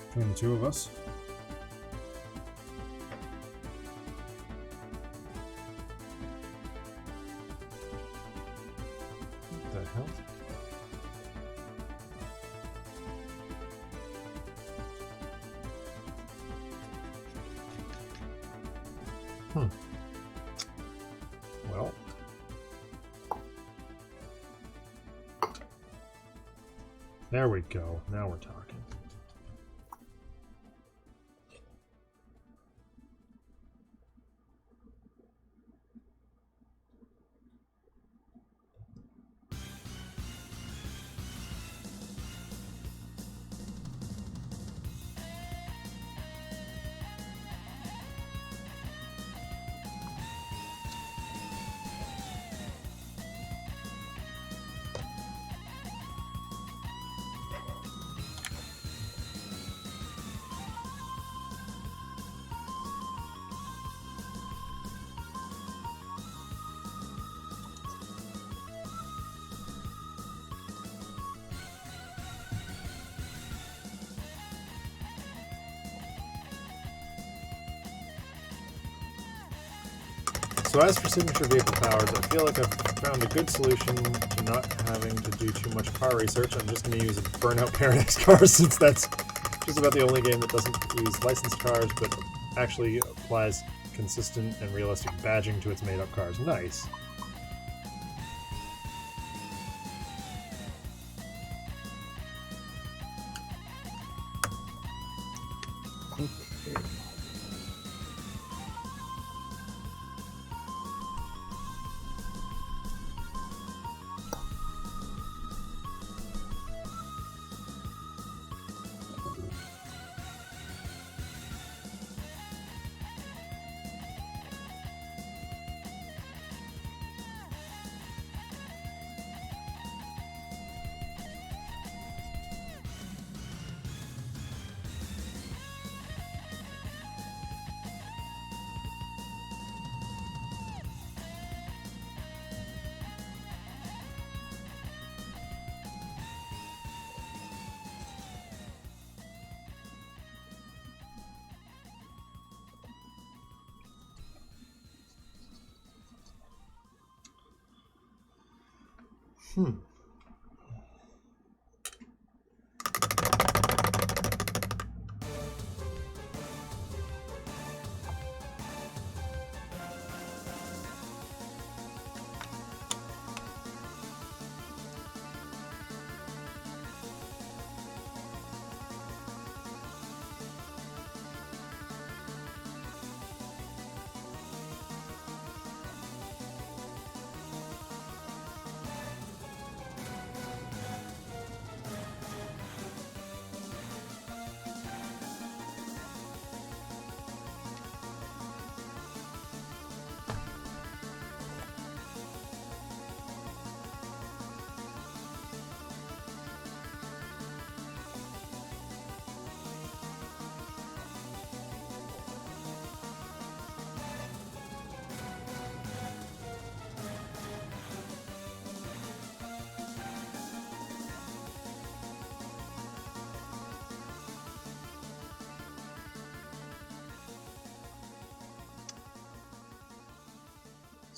between the two of us. What the hell? Well. There we go. Now we're talking. So as for signature vapor powers, I feel like I've found a good solution to not having to do too much car research. I'm just going to use a Burnout Paradise car since that's just about the only game that doesn't use licensed cars but actually applies consistent and realistic badging to its made-up cars. Nice.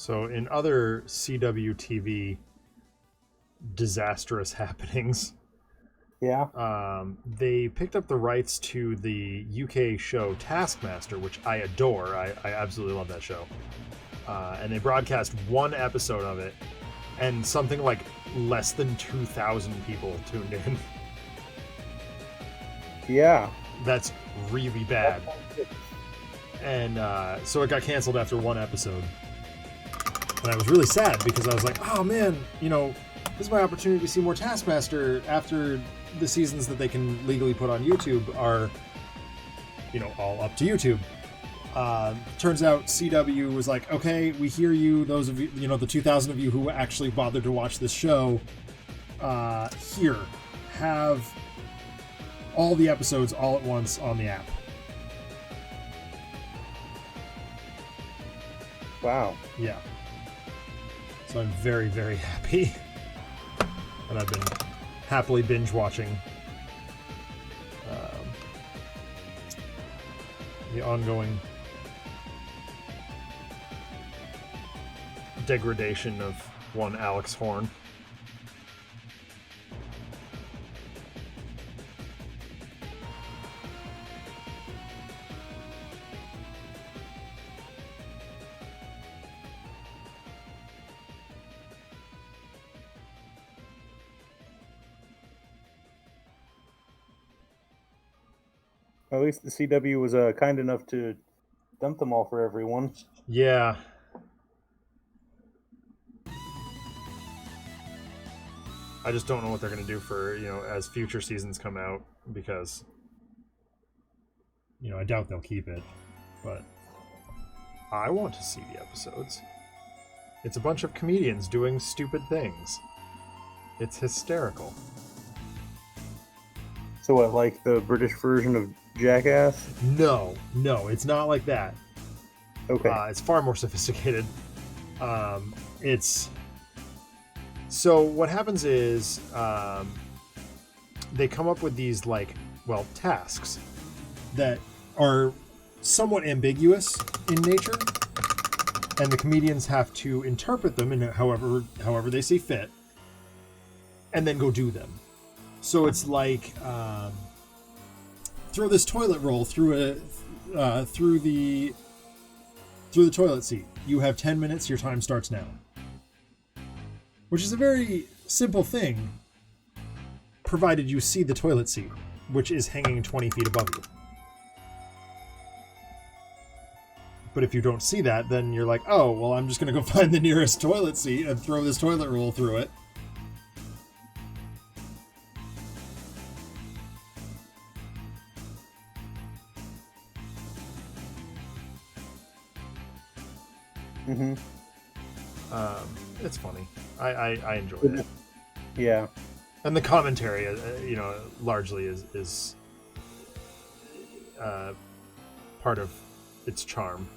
So in other CW TV disastrous happenings, they picked up the rights to the UK show Taskmaster, which I adore. I absolutely love that show. And they broadcast one episode of it, and something like less than 2,000 people tuned in. Yeah. That's really bad. And so it got canceled after one episode. And I was really sad because I was like, oh man, this is my opportunity to see more Taskmaster after the seasons that they can legally put on YouTube are, all up to YouTube. Turns out CW was like, okay, we hear you, those of you, the 2,000 of you who actually bothered to watch this show, here, have all the episodes all at once on the app. Wow. Yeah. So I'm very, very happy. And I've been happily binge watching the ongoing degradation of one Alex Horn. At least the CW was kind enough to dump them all for everyone. Yeah. I just don't know what they're going to do for, as future seasons come out, because, I doubt they'll keep it, but I want to see the episodes. It's a bunch of comedians doing stupid things. It's hysterical. So what, like the British version of Jackass? No, it's not like that. Okay. It's far more sophisticated. So what happens is they come up with these tasks that are somewhat ambiguous in nature, and the comedians have to interpret them in however they see fit, and then go do them. So it's like throw this toilet roll through the toilet seat. You have 10 minutes. Your time starts now. Which is a very simple thing, provided you see the toilet seat, which is hanging 20 feet above you. But if you don't see that, then you're like, oh, well, I'm just going to go find the nearest toilet seat and throw this toilet roll through it. Mm-hmm. It's funny. I enjoy it. Yeah. And the commentary, largely is part of its charm.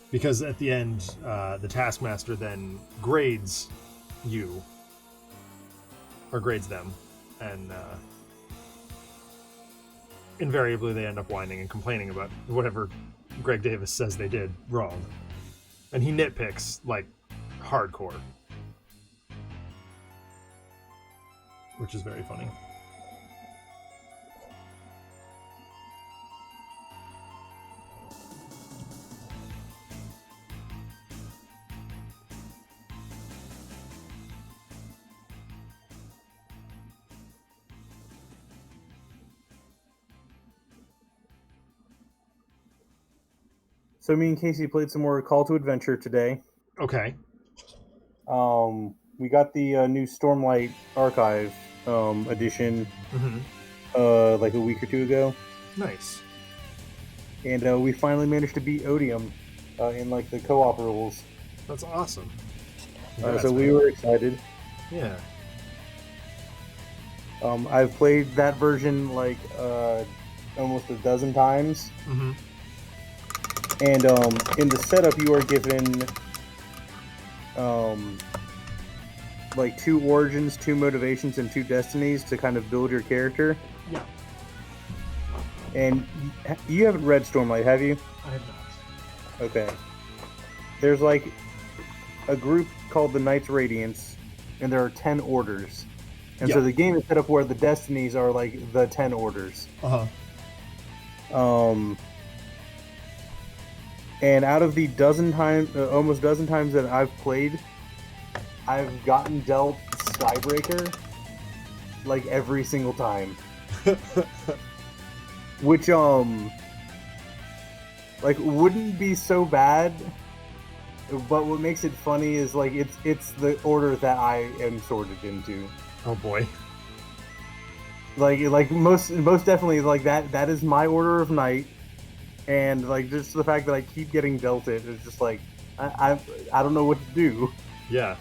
Because at the end, the Taskmaster then grades you, or grades them, and invariably they end up whining and complaining about whatever Greg Davis says they did wrong. And he nitpicks, hardcore. Which is very funny. So me and Casey played some more Call to Adventure today. Okay. We got the new Stormlight Archive edition like a week or two ago. Nice. And we finally managed to beat Odium in the co-op rules. That's awesome. So we were excited. Yeah. I've played that version almost a dozen times. Mm-hmm. And in the setup, you are given 2 origins, 2 motivations, and 2 destinies to kind of build your character. Yeah. And you haven't read Stormlight, have you? I have not. Okay. there's like a group called the Knights Radiance, and there are 10 orders. And so Yeah. the game is set up where the destinies are like the 10 orders. Uh-huh. And out of the almost dozen times that I've played, I've gotten dealt Skybreaker like every single time. Which like wouldn't be so bad, but what makes it funny is like it's the order that I am sorted into. Oh boy. Like most definitely like that is my order of night, and like just the fact that I keep getting dealt it is just like I don't know what to do. Yeah.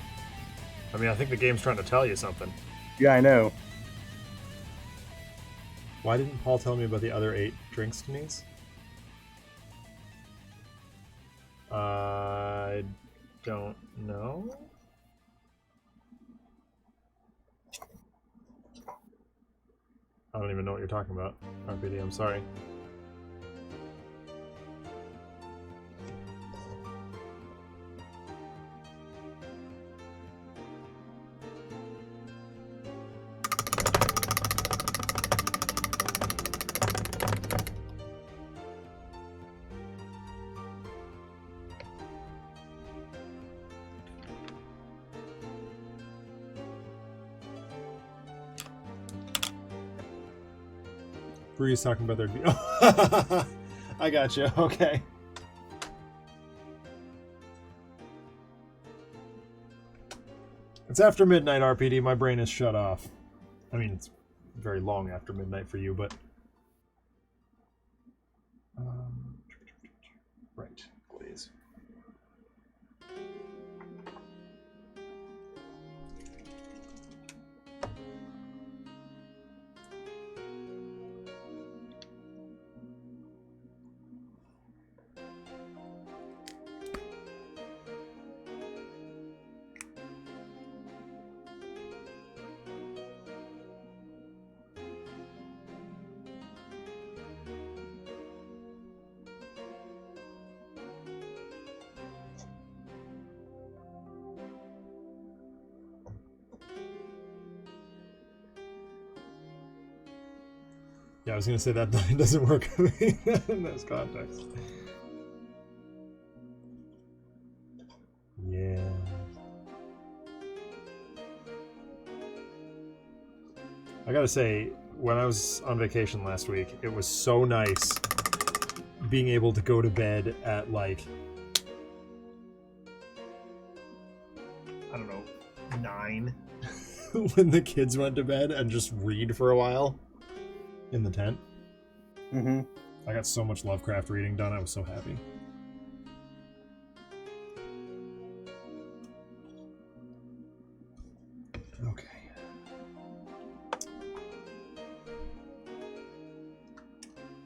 I mean, I think the game's trying to tell you something. Yeah, I know. Why didn't Paul tell me about the other 8 drinks to me's? I don't know. I don't even know what you're talking about, RPD, I'm sorry. Bree's talking about their... I got you. Okay. It's after midnight, RPD. My brain is shut off. I mean, it's very long after midnight for you, but... right. Glaze. Yeah, I was gonna say that doesn't work in this context. Yeah. I gotta say, when I was on vacation last week, it was so nice being able to go to bed at like, I don't know, 9 when the kids went to bed and just read for a while in the tent. Mm-hmm. I got so much Lovecraft reading done, I was so happy. Okay.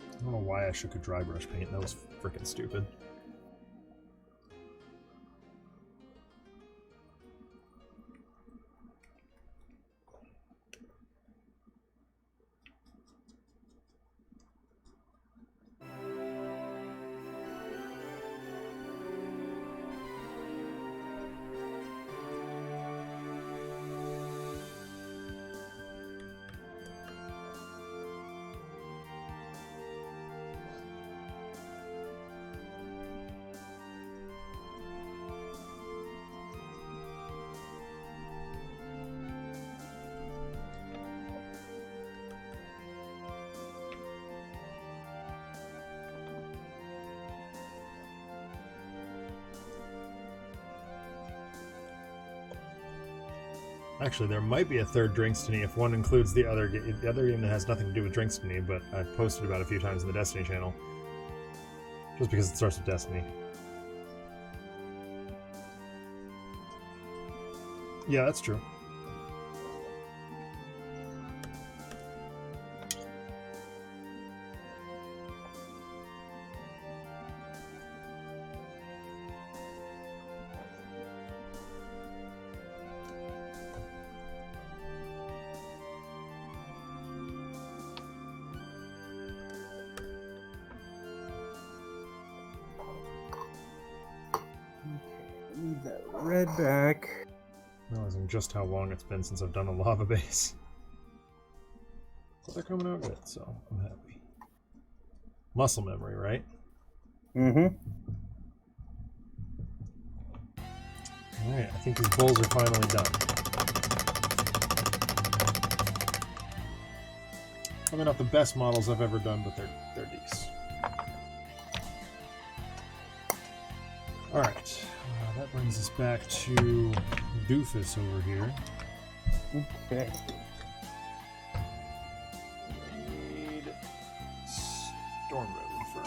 I don't know why I shook a dry brush paint. That was freaking stupid. Actually, there might be a third Drinkstony if one includes the other game that has nothing to do with Drinkstony, but I've posted about a few times in the Destiny channel. Just because it starts with Destiny. Yeah, that's true. Give that red back. Realizing just how long it's been since I've done a lava base. But they're coming out good, so I'm happy. Muscle memory, right? Mm-hmm. Alright, I think these bowls are finally done. Probably not the best models I've ever done, but they're decent. Alright, that brings us back to Doofus over here. Okay. We need Storm River for...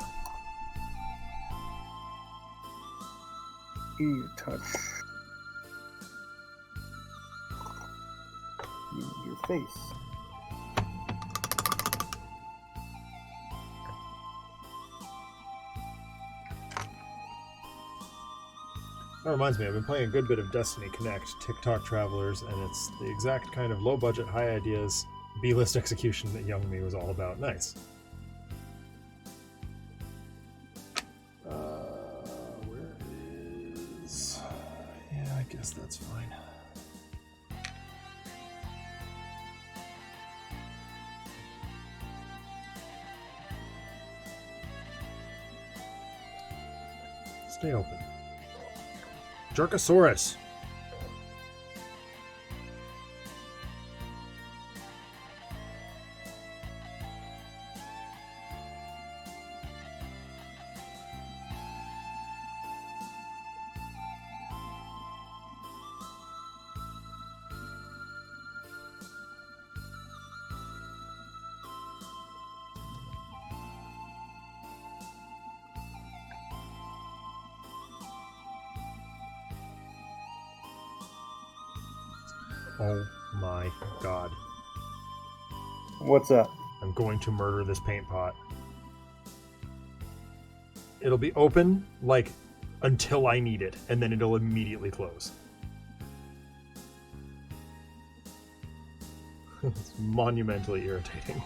Your touch. Your face. That reminds me, I've been playing a good bit of Destiny Connect, TikTok Travelers, and it's the exact kind of low-budget, high-ideas, B-list execution that young me was all about. Nice. Where is... Yeah, I guess that's fine. Stay open. Jerkosaurus. Oh my god. What's up? I'm going to murder this paint pot. It'll be open, like, until I need it, and then it'll immediately close. It's monumentally irritating.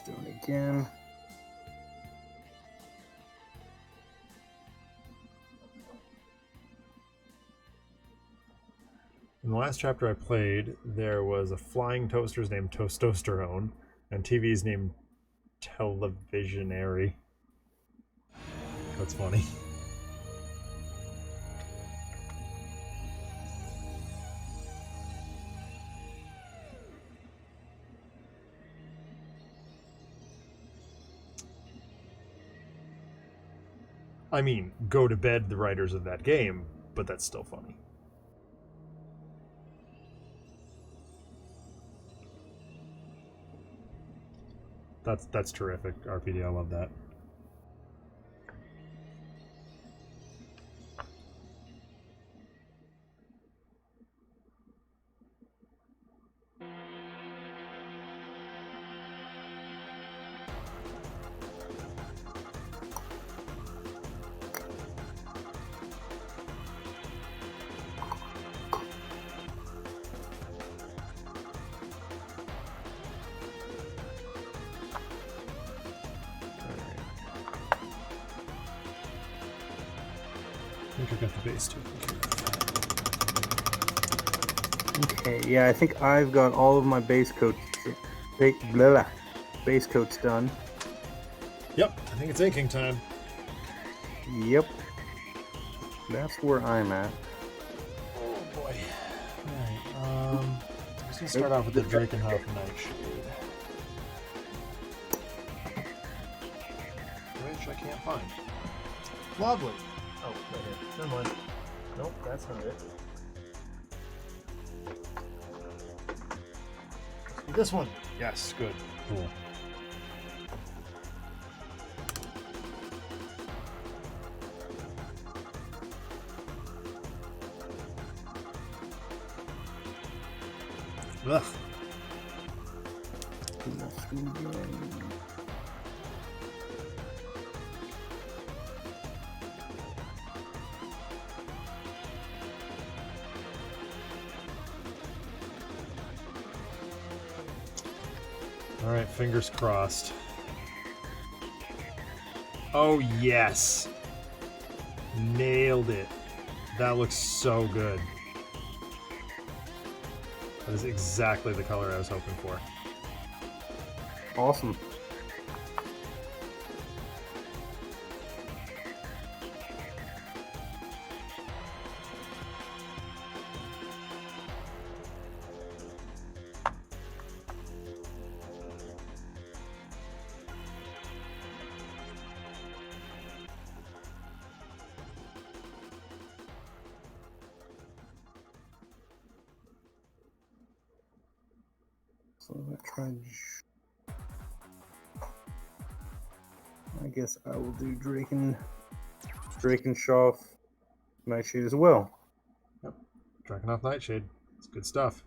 Do it again. In the last chapter I played, there was a flying toasters named Toastosterone, and TVs named Televisionary. That's funny. I mean, go to bed, the writers of that game, but that's still funny. That's terrific, RPD. I love that. I think I got the base too. Okay, yeah, I think I've got all of my base coats done. Yep, I think it's inking time. Yep. That's where I'm at. Oh boy. Alright, I'm just gonna start off with the Drakenhof Nightshade. Which I can't find. Lovely. Oh, right here. Never mind. Nope, that's not it. This one. Yes, good. Cool. Ugh. All right, fingers crossed. Oh, yes. Nailed it. That looks so good. That is exactly the color I was hoping for. Awesome. So I guess I will do Drakenshoff Nightshade as well. Yep. Drakenhof Nightshade. It's good stuff.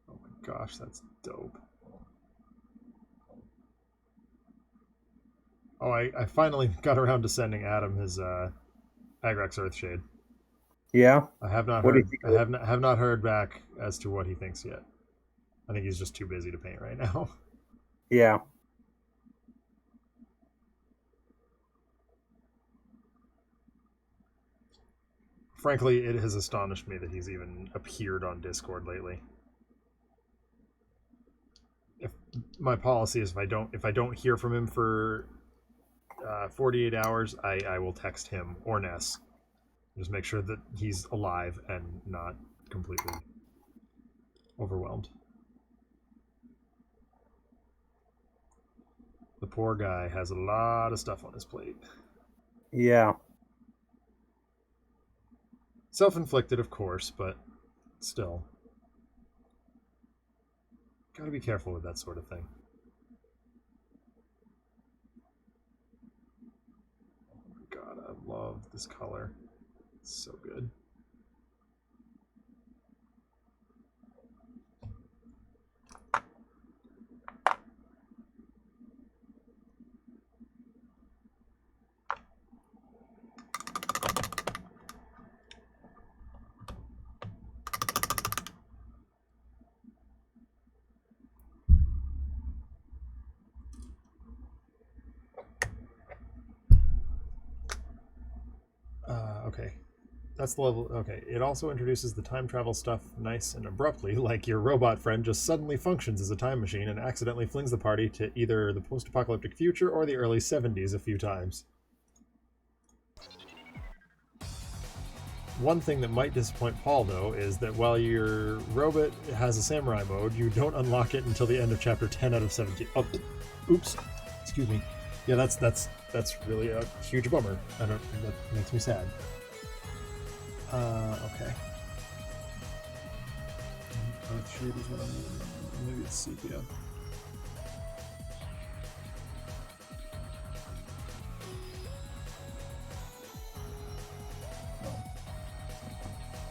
Oh my gosh, that's dope. Oh, I finally got around to sending Adam his Agrax Earthshade. Yeah. I have not What heard. did you have not heard back as to what he thinks yet. I think he's just too busy to paint right now. Yeah. Frankly, it has astonished me that he's even appeared on Discord lately. If my policy is if I don't hear from him for 48 hours, I will text him or Ness. Just make sure that he's alive and not completely overwhelmed. The poor guy has a lot of stuff on his plate. Yeah. Self-inflicted, of course, but still. Gotta be careful with that sort of thing. Oh my god, I love this color. It's so good. Okay. That's the level. Okay. It also introduces the time travel stuff nice and abruptly, like your robot friend just suddenly functions as a time machine and accidentally flings the party to either the post-apocalyptic future or the early 70s a few times. One thing that might disappoint Paul, though, is that while your robot has a samurai mode, you don't unlock it until the end of chapter 10 out of 17. Oh, oops. Excuse me. Yeah, that's really a huge bummer. That makes me sad. Okay. Earthshade is what I'm using. Maybe it's sepia.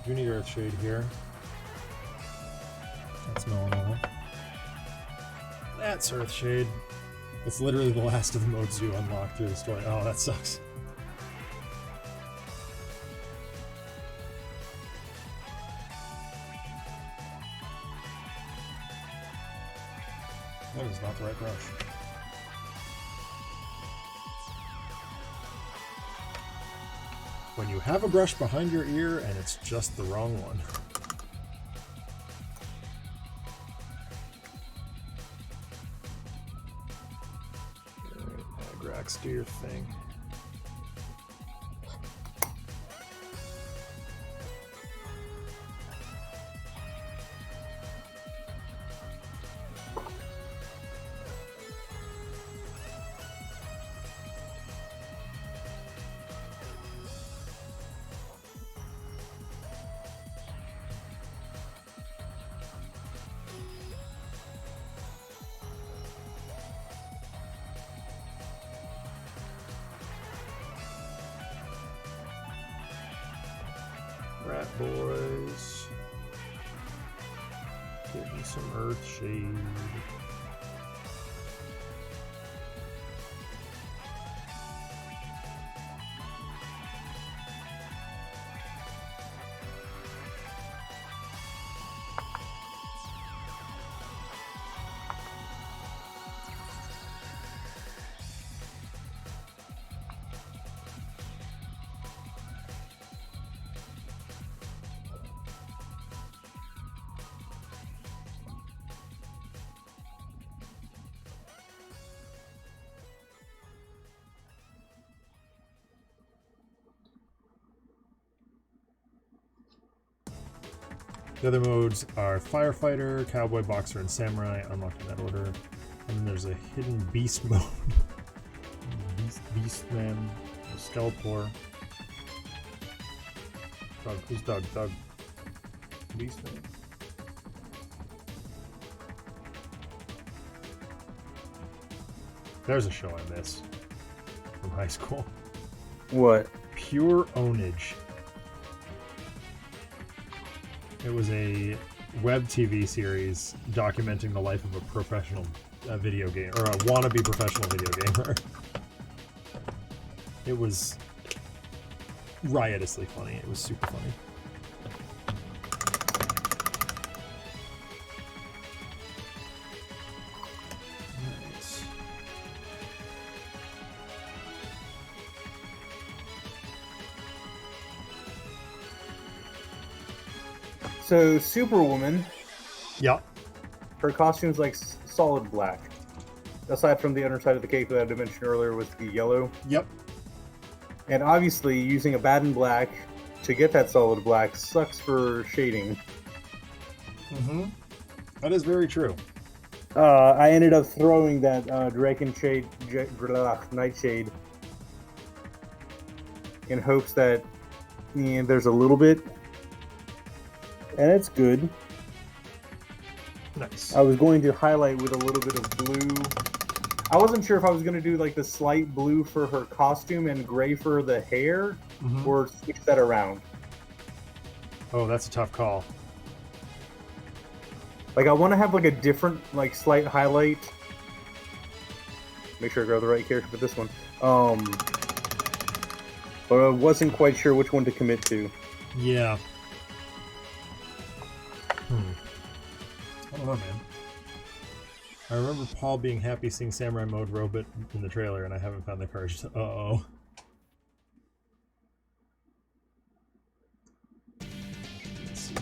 Do need Earthshade here. That's Melanoma. That's Earthshade. It's literally the last of the modes you unlock through the story. Oh, that sucks. That is not the right brush. When you have a brush behind your ear and it's just the wrong one. Alright, Agrax, do your thing. Rat boys. Give me some Earthshade. The other modes are Firefighter, Cowboy, Boxer, and Samurai, unlocked in that order. And then there's a hidden beast mode. Beastman, Skeletor. Doug, who's Doug? Doug. Beastman. There's a show I missed from high school. What? Pure Ownage. It was a web TV series documenting the life of a professional video game, or a wannabe professional video gamer. It was riotously funny. It was super funny. Nice. So Superwoman, Yeah. her costume's like solid black. Aside from the underside of the cape that I mentioned earlier with the yellow. Yep. And obviously using a Baden black to get that solid black sucks for shading. Mm-hmm. That is very true. I ended up throwing that Nightshade in hopes that there's a little bit, and it's good. Nice. I was going to highlight with a little bit of blue. I wasn't sure if I was going to do like the slight blue for her costume and gray for the hair, Mhm. or switch that around. Oh, that's a tough call. Like I want to have like a different, like slight highlight. Make sure I grab the right character for this one. But I wasn't quite sure which one to commit to. Yeah. I don't know, man. I remember Paul being happy seeing Samurai Mode Robot in the trailer, and I haven't found the courage to... Uh-oh. Let's see.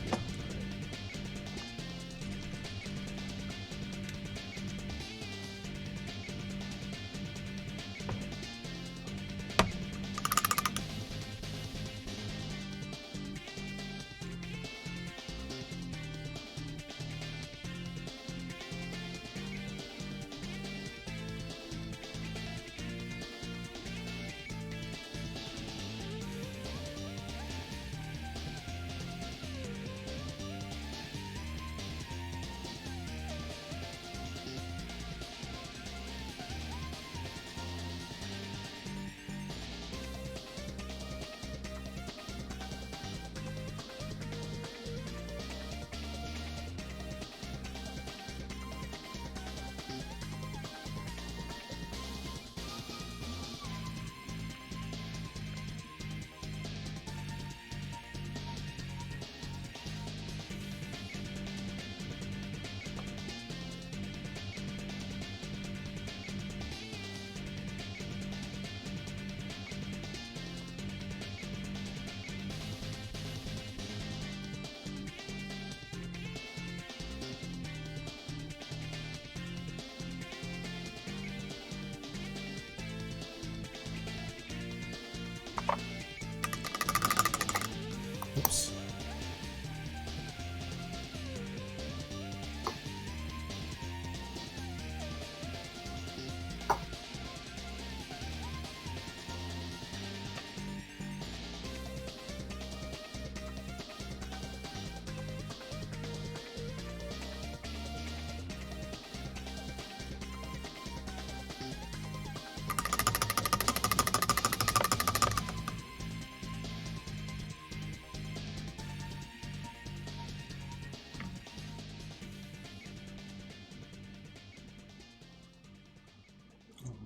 Oops.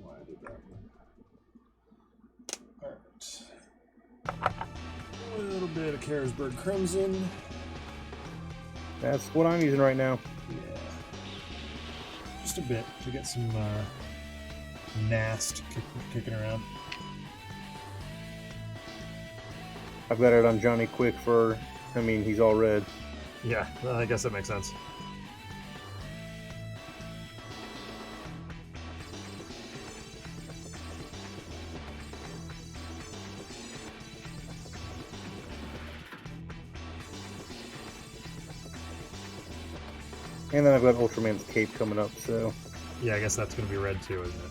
Why I did that one. Alright. A little bit of Carisburg Crimson. That's what I'm using right now. Yeah. Just a bit to get some Nast kicking around. I've got it on Johnny Quick for, I mean, he's all red. Yeah, I guess that makes sense. And then I've got Ultraman's cape coming up, so Yeah, I guess that's going to be red too, isn't it?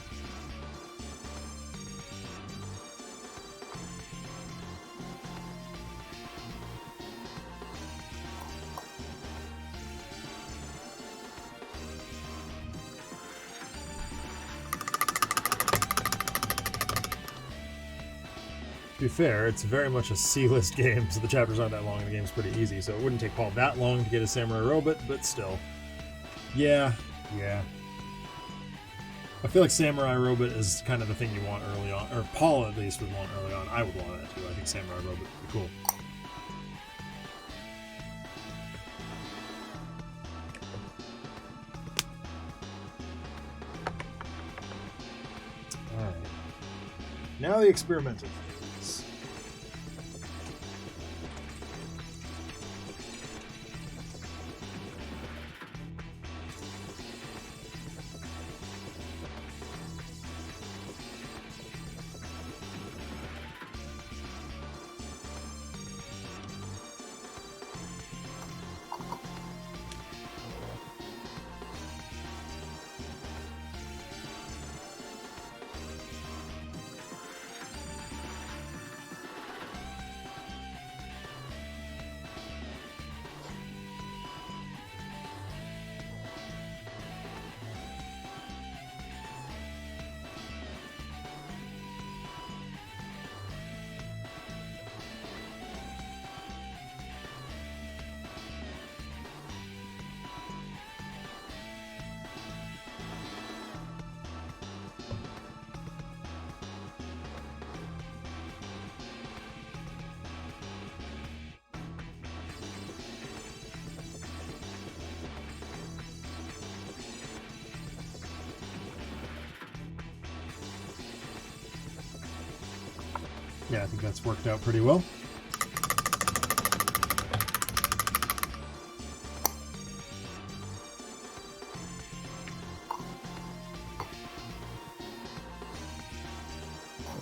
To be fair, it's very much a C-list game, so the chapters aren't that long and the game's pretty easy, so it wouldn't take Paul that long to get a Samurai Robot, but still. Yeah. I feel like Samurai Robot is kind of the thing you want early on, or Paul at least would want early on. I would want that too. I think Samurai Robot would be cool. Alright. Now the experimental phase. Yeah, I think that's worked out pretty well.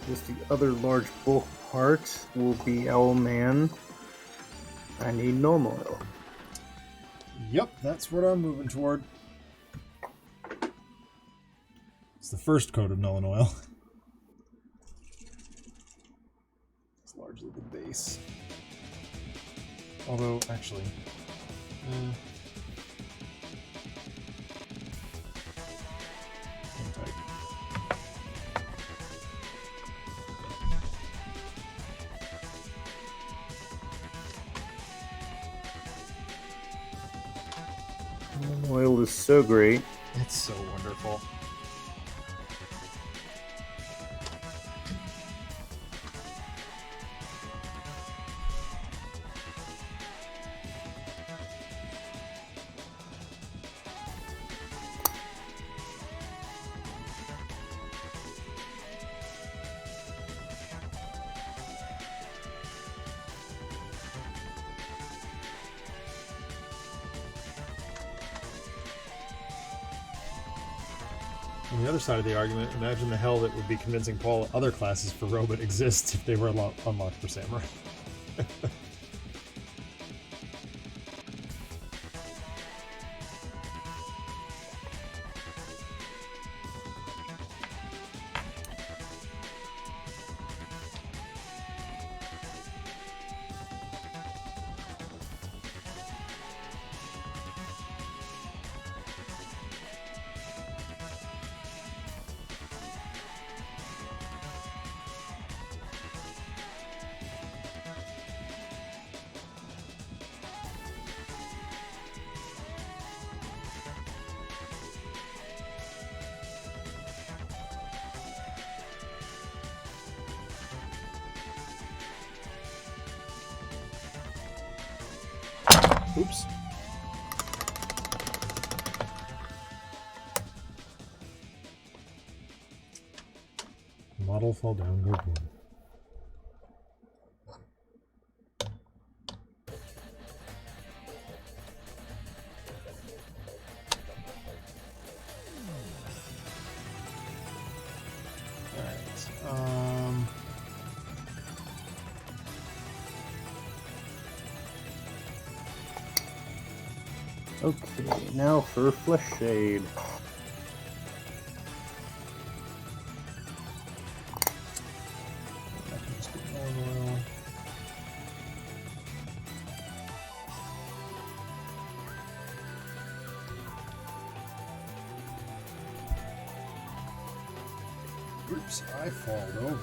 just the other large bulk part will be Owlman. I need normal oil. Yep, that's what I'm moving toward. It's the first coat of Null and Oil. It's largely the base. Although, actually... hang tight. Oil is so great. It's so wonderful. On the other side of the argument, imagine the hell that would be convincing Paul other classes for Robot exist if they were unlocked for Samurai. Oops. Model fall down, good one. Okay, now for Flesh Shade. That can just be normal. Oops, I fall over.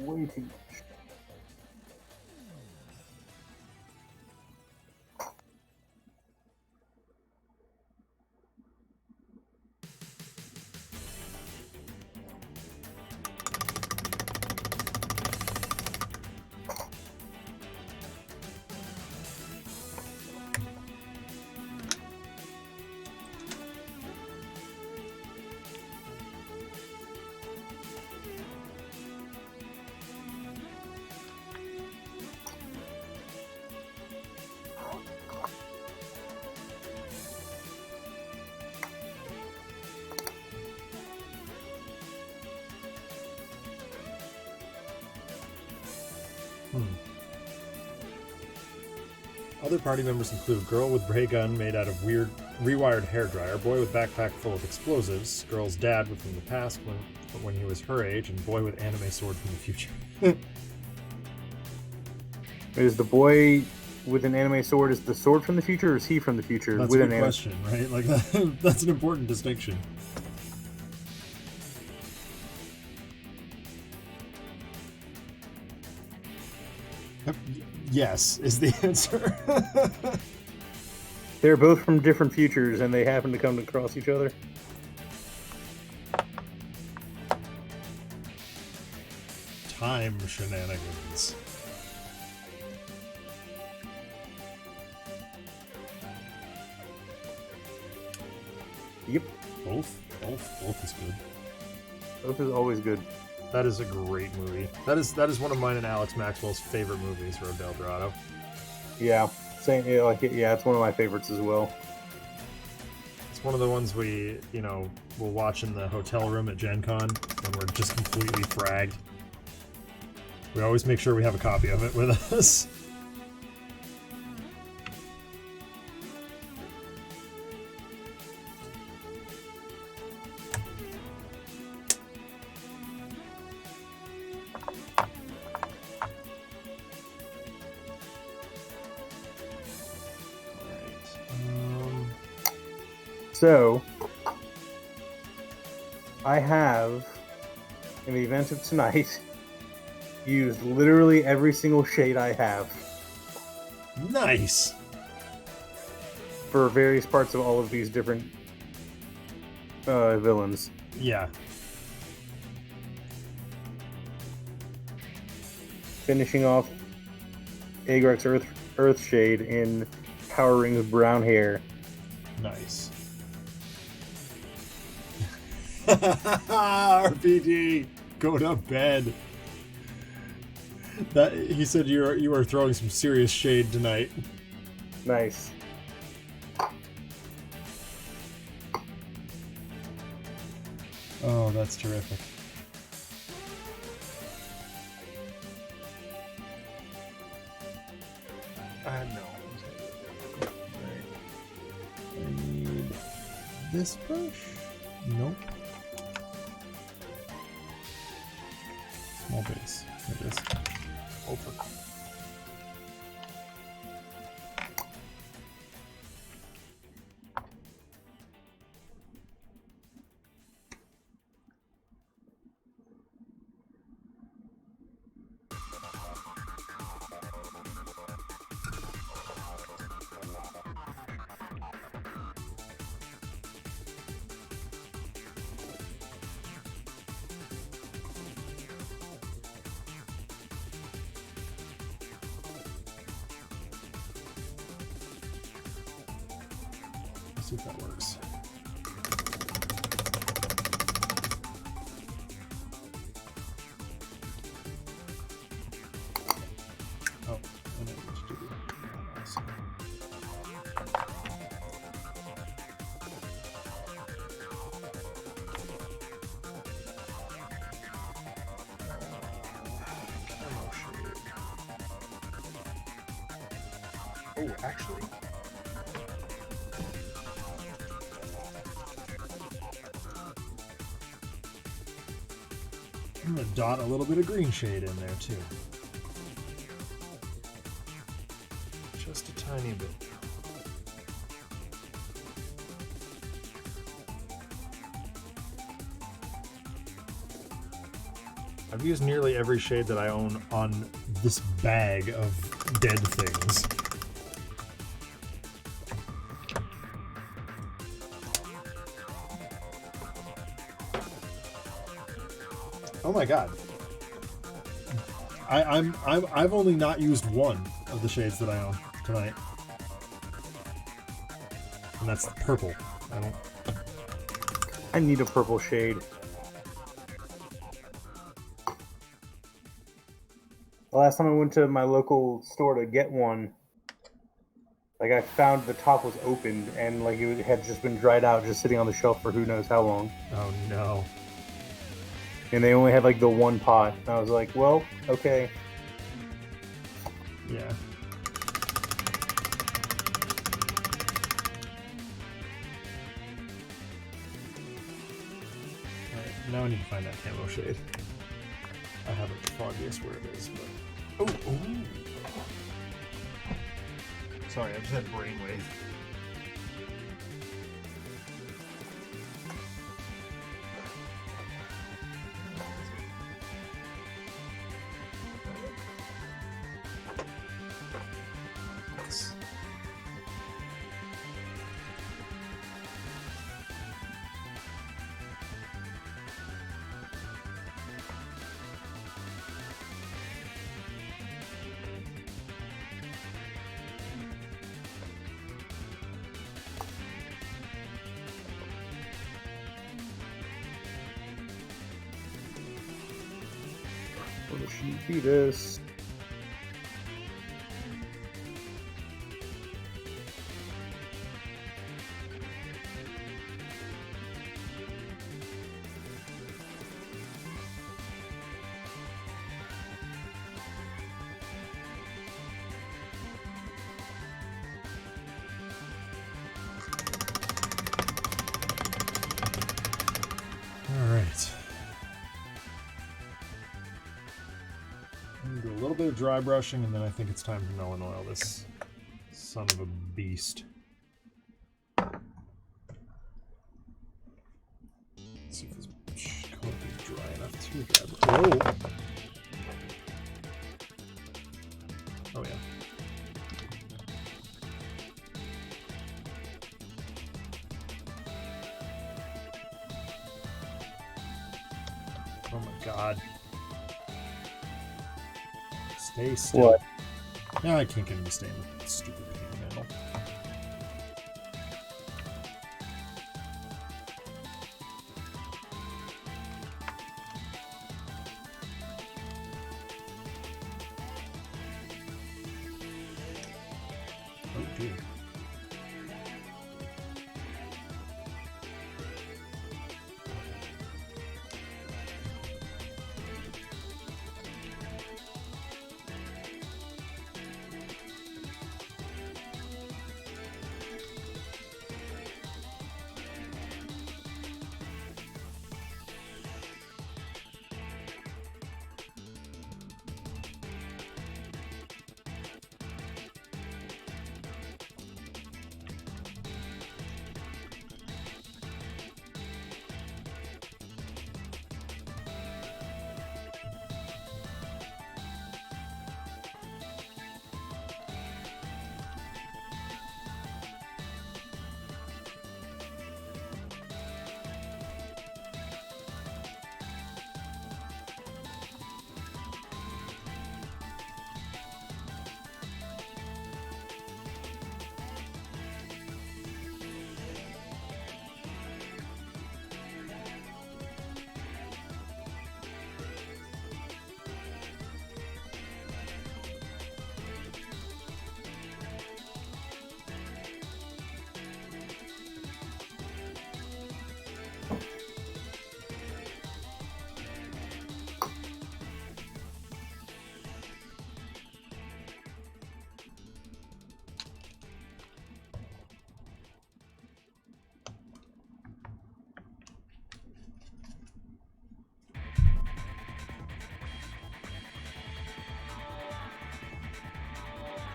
Way too much. Other party members include girl with ray gun made out of weird rewired hairdryer, boy with backpack full of explosives, girl's dad from the past when he was her age, and boy with anime sword from the future. Is the boy with an anime sword is the sword from the future, or is he from the future That's with a an good anime? question, right? Like that's an important distinction. Yes, is the answer. They're both from different futures, and they happen to come across each other. Time shenanigans. Yep, Both is good. both is always good. That is a great movie. That is one of mine and Alex Maxwell's favorite movies, Road to El Dorado. Yeah, same. Yeah, like it. Yeah, it's one of my favorites as well. It's one of the ones we'll watch in the hotel room at Gen Con when we're just completely fragged. We always make sure we have a copy of it with us. So, I have, in the event of tonight, used literally every single shade I have Nice. for various parts of all of these different villains. Yeah. Finishing off Agrek's Earth Shade in Power Rings brown hair. Nice. RPG, go to bed. That he said you are throwing some serious shade tonight. Nice. Oh, that's terrific. No. this brush? Nope. Small base. There it is. Open. See if that works. Oh, I know what to do. Oh, actually. I'm gonna dot a little bit of green shade in there too. Just a tiny bit. I've used nearly every shade that I own on this bag of dead things. Oh my god. I've only not used one of the shades that I own tonight. And that's purple. I need a purple shade. The last time I went to my local store to get one, like I found the top was opened and like it had just been dried out, just sitting on the shelf for who knows how long. Oh no. And they only had like the one pot. And I was like, well, okay. Yeah. Alright, now I need to find that camo shade. I have it foggiest where it is, but... Oh, ooh. Sorry, I just had brainwave. What should be this? All right. I'm gonna do a little bit of dry brushing, and then I think it's time to melon oil this son of a beast. Let's see if this coat is dry enough to dry. Whoa! Oh yeah. Oh my god. Stay still. What? Yeah, I can't get him to stay in the stupid panhandle. Oh dear.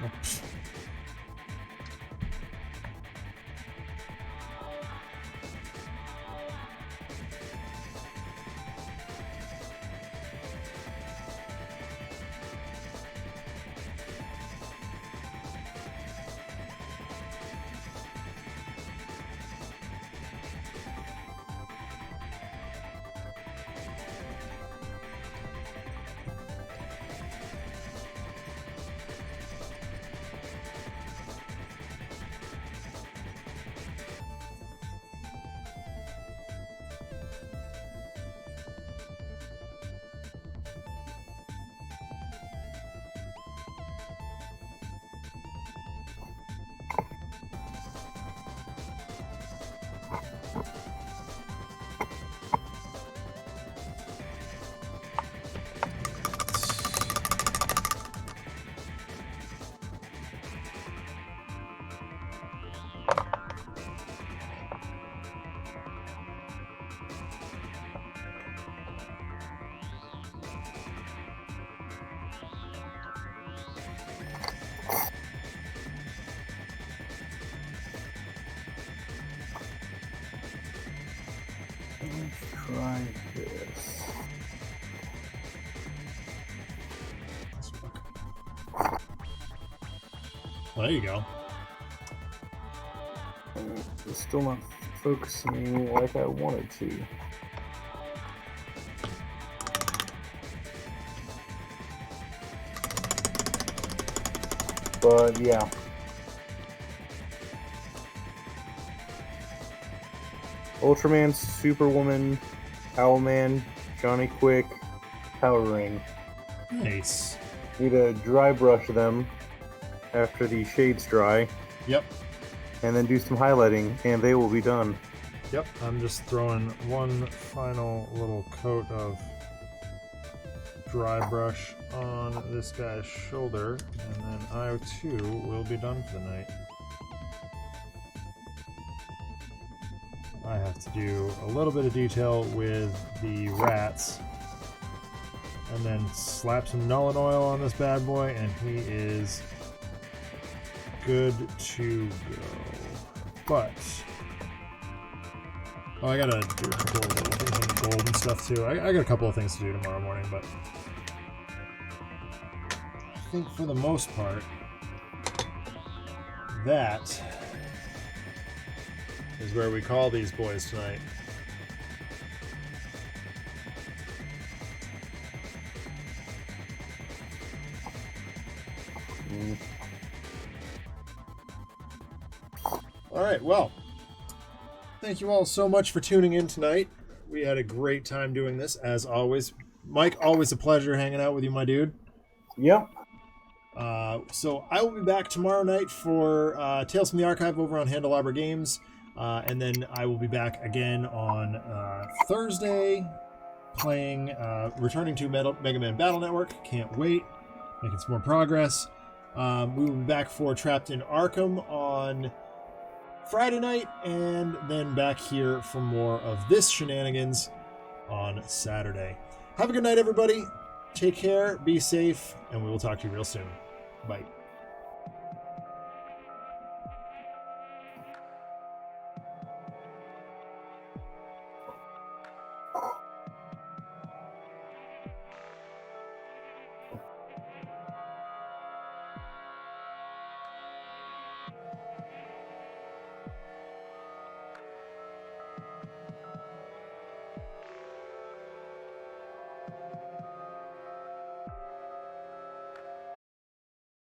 Let's try this. Well, there you go. It's still not focusing like I wanted to. But yeah. Ultraman, Superwoman, Owlman, Johnny Quick, Power Ring. Nice. Need to dry brush them after the shades dry, Yep. and then do some highlighting, and they will be done. Yep. I'm just throwing one final little coat of dry brush on this guy's shoulder, and then I too will be done for the night. I have to do a little bit of detail with the rats, and then slap some Nuln Oil on this bad boy, and he is good to go. But I gotta do a couple of little things on the gold and stuff too. I got a couple of things to do tomorrow morning, but I think for the most part, that is where we call these boys tonight. All right, well, thank you all so much for tuning in tonight. We had a great time doing this, as always. Mike, always a pleasure hanging out with you, my dude. Yep. So I will be back tomorrow night for Tales from the Archive over on Handelabra Games. And then I will be back again on Thursday playing, returning to Mega Man Battle Network. Can't wait. Making some more progress. We will be back for Trapped in Arkham on Friday night, and then back here for more of this shenanigans on Saturday. Have a good night, everybody. Take care, be safe, and we will talk to you real soon. Bye.